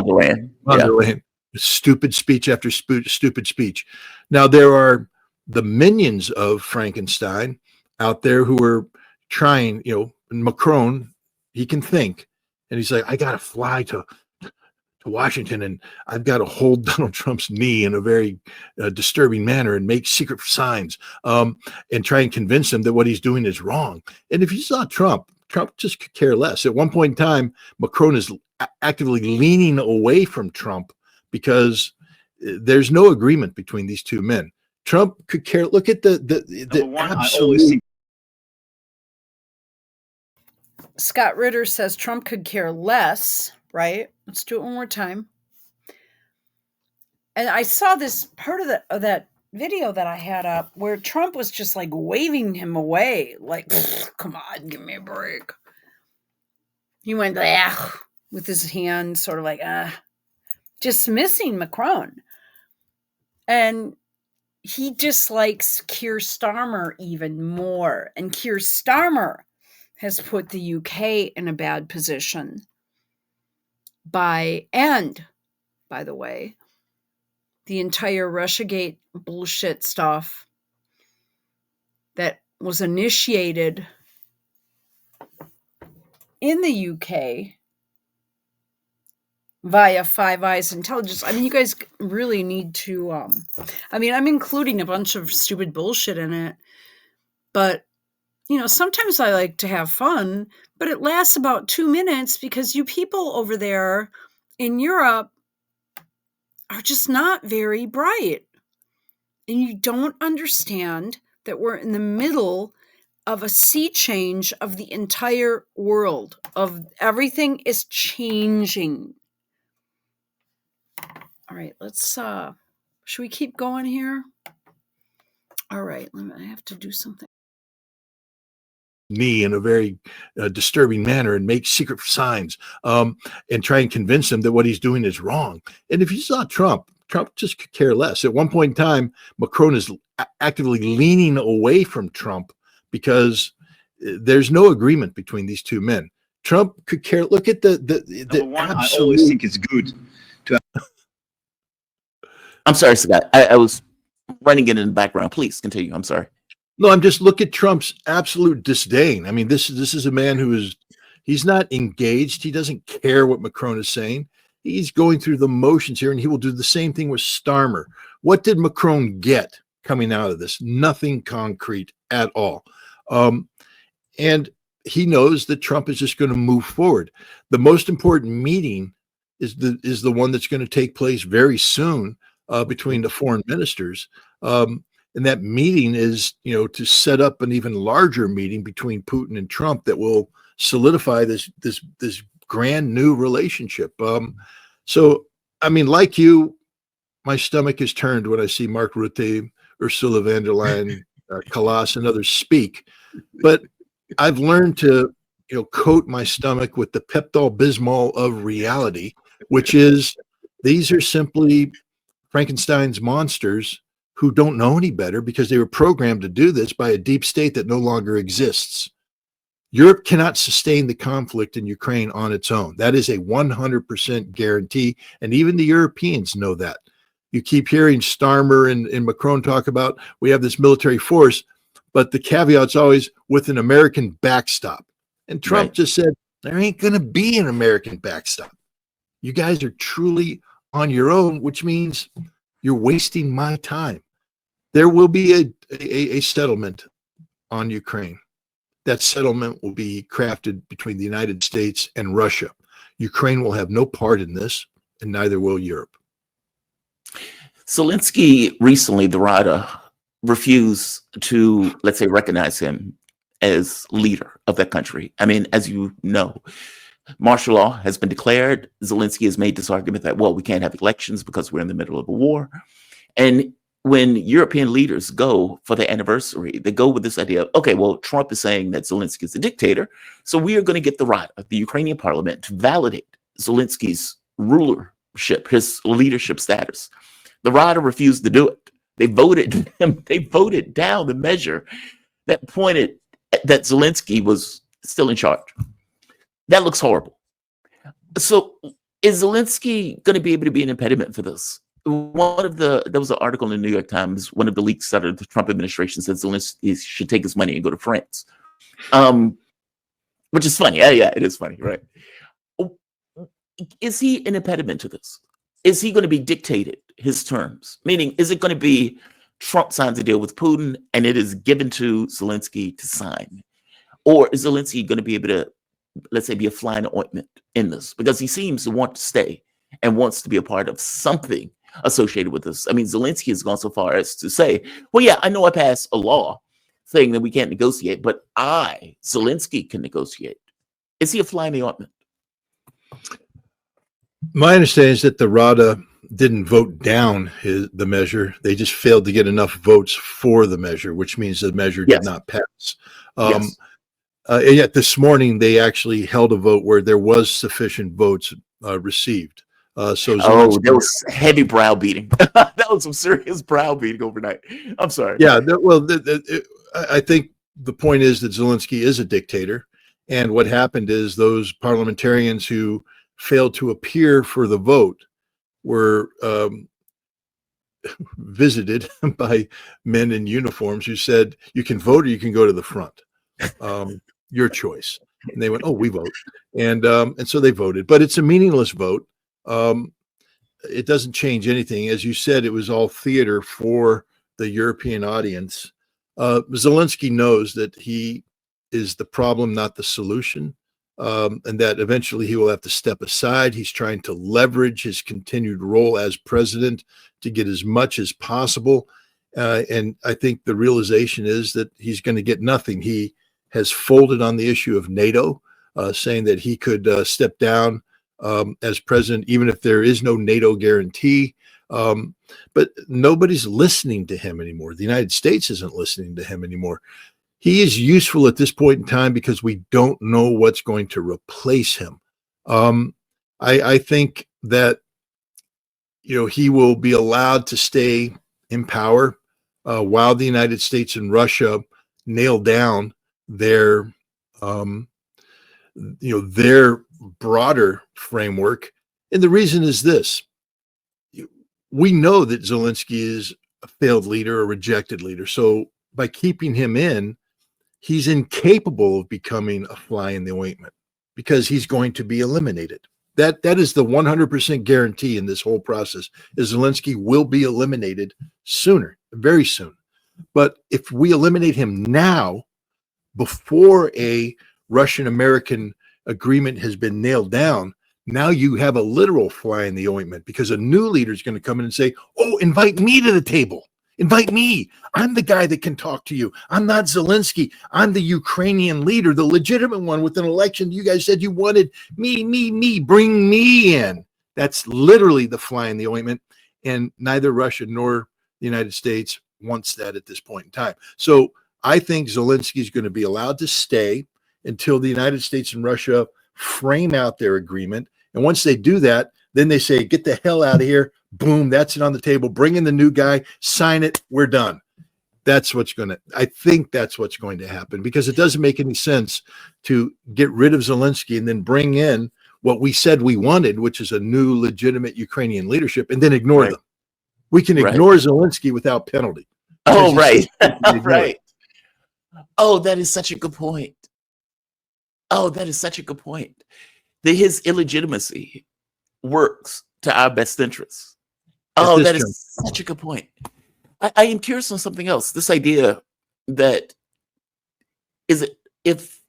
der Leyen. Leyen, stupid speech after stupid speech. Now, there are the minions of Frankenstein out there who are trying, Macron, he can think. And he's like, I got to fly to Washington and I've got to hold Donald Trump's knee in a very disturbing manner and make secret signs and try and convince him that what he's doing is wrong. And if you saw Trump just could care less. At one point in time, Macron is actively leaning away from Trump because there's no agreement between these two men. Trump could care. Look at the absolute. Scott Ritter says Trump could care less, right? Let's do it one more time. And I saw this part of that video that I had up where Trump was just like waving him away, like, come on, give me a break. He went with his hand, sort of like, dismissing Macron. And he dislikes Keir Starmer even more. And Keir Starmer has put the UK in a bad position by the way, the entire Russiagate bullshit stuff that was initiated in the UK via Five Eyes intelligence. I mean, you guys really need to, I'm including a bunch of stupid bullshit in it, but sometimes I like to have fun, but it lasts about 2 minutes because you people over there in Europe are just not very bright. And you don't understand that we're in the middle of a sea change of the entire world. Of everything is changing. All right, let's should we keep going here? All right, I have to do something. Knee in a very disturbing manner and make secret signs and try and convince him that what he's doing is wrong. And if you saw Trump just could care less. At one point in time, Macron is actively leaning away from Trump because there's no agreement between these two men. Trump could care. Look at the I always think it's good to. I'm sorry, Scott. I was running it in the background. Please continue. I'm sorry. No, I'm just look at Trump's absolute disdain. I mean, this is a man he's not engaged. He doesn't care what Macron is saying. He's going through the motions here, and he will do the same thing with Starmer. What did Macron get coming out of this? Nothing concrete at all. And he knows that Trump is just going to move forward. The most important meeting is the one that's going to take place very soon between the foreign ministers. And that meeting is, to set up an even larger meeting between Putin and Trump that will solidify this grand new relationship. So, I mean, like you, my stomach is turned when I see Mark Rutte, Ursula von der Leyen, Kallas, and others speak. But I've learned to, coat my stomach with the Pepto-Bismol of reality, which is these are simply Frankenstein's monsters who don't know any better because they were programmed to do this by a deep state that no longer exists. Europe cannot sustain the conflict in Ukraine on its own. That is a 100% guarantee, and even the Europeans know that. You keep hearing Starmer and Macron talk about we have this military force, but the caveat's always with an American backstop. And Trump just said, there ain't going to be an American backstop. You guys are truly on your own, which means you're wasting my time. There will be a settlement on Ukraine. That settlement will be crafted between the United States and Russia. Ukraine will have no part in this, and neither will Europe. Zelensky recently, the Rada, refused to, let's say, recognize him as leader of that country. I mean, as you know, martial law has been declared. Zelensky has made this argument that, well, we can't have elections because we're in the middle of a war. And when European leaders go for the anniversary, they go with this idea of, okay, well, Trump is saying that Zelensky is a dictator, so we are going to get the Rada, the Ukrainian parliament, to validate Zelensky's rulership, his leadership status. The Rada refused to do it. They voted down the measure that pointed that Zelensky was still in charge. That looks horrible. So is Zelensky going to be able to be an impediment for this? There was an article in the New York Times, one of the leaks out of the Trump administration said Zelensky should take his money and go to France. Which is funny. Yeah, it is funny, right? Is he an impediment to this? Is he going to be dictated his terms? Meaning, is it going to be Trump signs a deal with Putin and it is given to Zelensky to sign? Or is Zelensky going to be able to, let's say, be a fly in the ointment in this? Because he seems to want to stay and wants to be a part of something associated with this. I mean, Zelensky has gone so far as to say, well, yeah, I know I passed a law saying that we can't negotiate, but Zelensky, can negotiate. Is he a fly in the ointment? My understanding is that the Rada didn't vote down the measure. They just failed to get enough votes for the measure, which means the measure did not pass. And yet this morning, they actually held a vote where there was sufficient votes received. Zelensky, there was heavy browbeating. That was some serious browbeating overnight. I'm sorry. Yeah, I think the point is that Zelensky is a dictator. And what happened is those parliamentarians who failed to appear for the vote were visited by men in uniforms who said, you can vote or you can go to the front. Your choice. And they went, oh, we vote. And so they voted. But it's a meaningless vote. It doesn't change anything. As you said, it was all theater for the European audience. Zelensky knows that he is the problem, not the solution. And that eventually he will have to step aside. He's trying to leverage his continued role as president to get as much as possible. And I think the realization is that he's going to get nothing. He has folded on the issue of NATO, saying that he could step down as president, even if there is no NATO guarantee. But nobody's listening to him anymore. The United States isn't listening to him anymore. He is useful at this point in time because we don't know what's going to replace him. I think that he will be allowed to stay in power while the United States and Russia nail down their broader framework. And the reason is this: we know that Zelensky is a failed leader, a rejected leader. So by keeping him in, he's incapable of becoming a fly in the ointment because he's going to be eliminated. That is the 100% guarantee in this whole process is Zelensky will be eliminated sooner, very soon. But if we eliminate him now, before a Russian-American agreement has been nailed down, now you have a literal fly in the ointment because a new leader is going to come in and say, oh, invite me to the table. Invite me. I'm the guy that can talk to you. I'm not Zelensky. I'm the Ukrainian leader, the legitimate one with an election. You guys said you wanted me. Bring me in. That's literally the fly in the ointment. And neither Russia nor the United States wants that at this point in time. So I think Zelensky is going to be allowed to stay until the United States and Russia frame out their agreement. And once they do that, then they say, get the hell out of here. Boom, that's it on the table. Bring in the new guy, sign it, we're done. I think that's what's going to happen because it doesn't make any sense to get rid of Zelensky and then bring in what we said we wanted, which is a new legitimate Ukrainian leadership, and then ignore them. We can ignore Zelensky without penalty. Oh, right. Right. Oh, that is such a good point. His illegitimacy works to our best interests. Oh, that is such a good point. I am curious on something else. This idea that if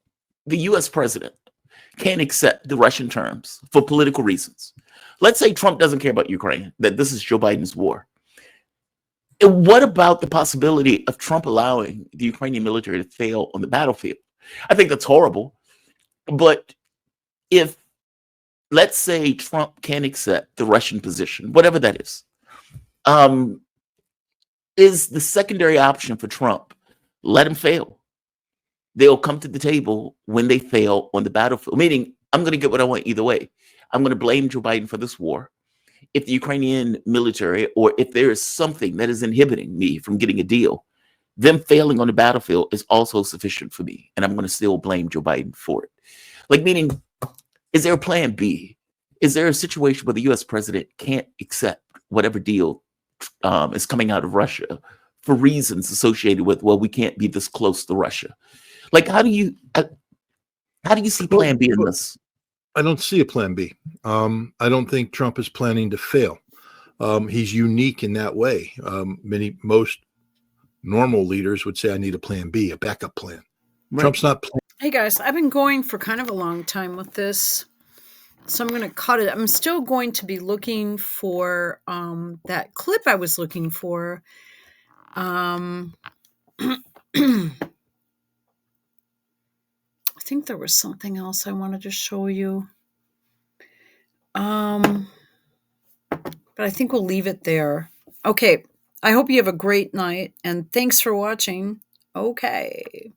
the US president can't accept the Russian terms for political reasons, let's say Trump doesn't care about Ukraine, that this is Joe Biden's war. And what about the possibility of Trump allowing the Ukrainian military to fail on the battlefield? I think that's horrible. But if, let's say, Trump can't accept the Russian position, whatever that is the secondary option for Trump, let him fail. They'll come to the table when they fail on the battlefield, meaning I'm going to get what I want either way. I'm going to blame Joe Biden for this war. If the Ukrainian military, or if there is something that is inhibiting me from getting a deal, them failing on the battlefield is also sufficient for me. And I'm going to still blame Joe Biden for it. Like, meaning, is there a plan B? Is there a situation where the US president can't accept whatever deal is coming out of Russia for reasons associated with, well, we can't be this close to Russia? Like, how do you see plan B in this? I don't see a plan B. I don't think Trump is planning to fail. He's unique in that way. Most normal leaders would say, I need a plan B, a backup plan. Right. Trump's not planning. Hey guys, I've been going for kind of a long time with this, so I'm going to cut it. I'm still going to be looking for that clip I was looking for. I think there was something else I wanted to show you. But I think we'll leave it there. Okay. I hope you have a great night and thanks for watching. Okay.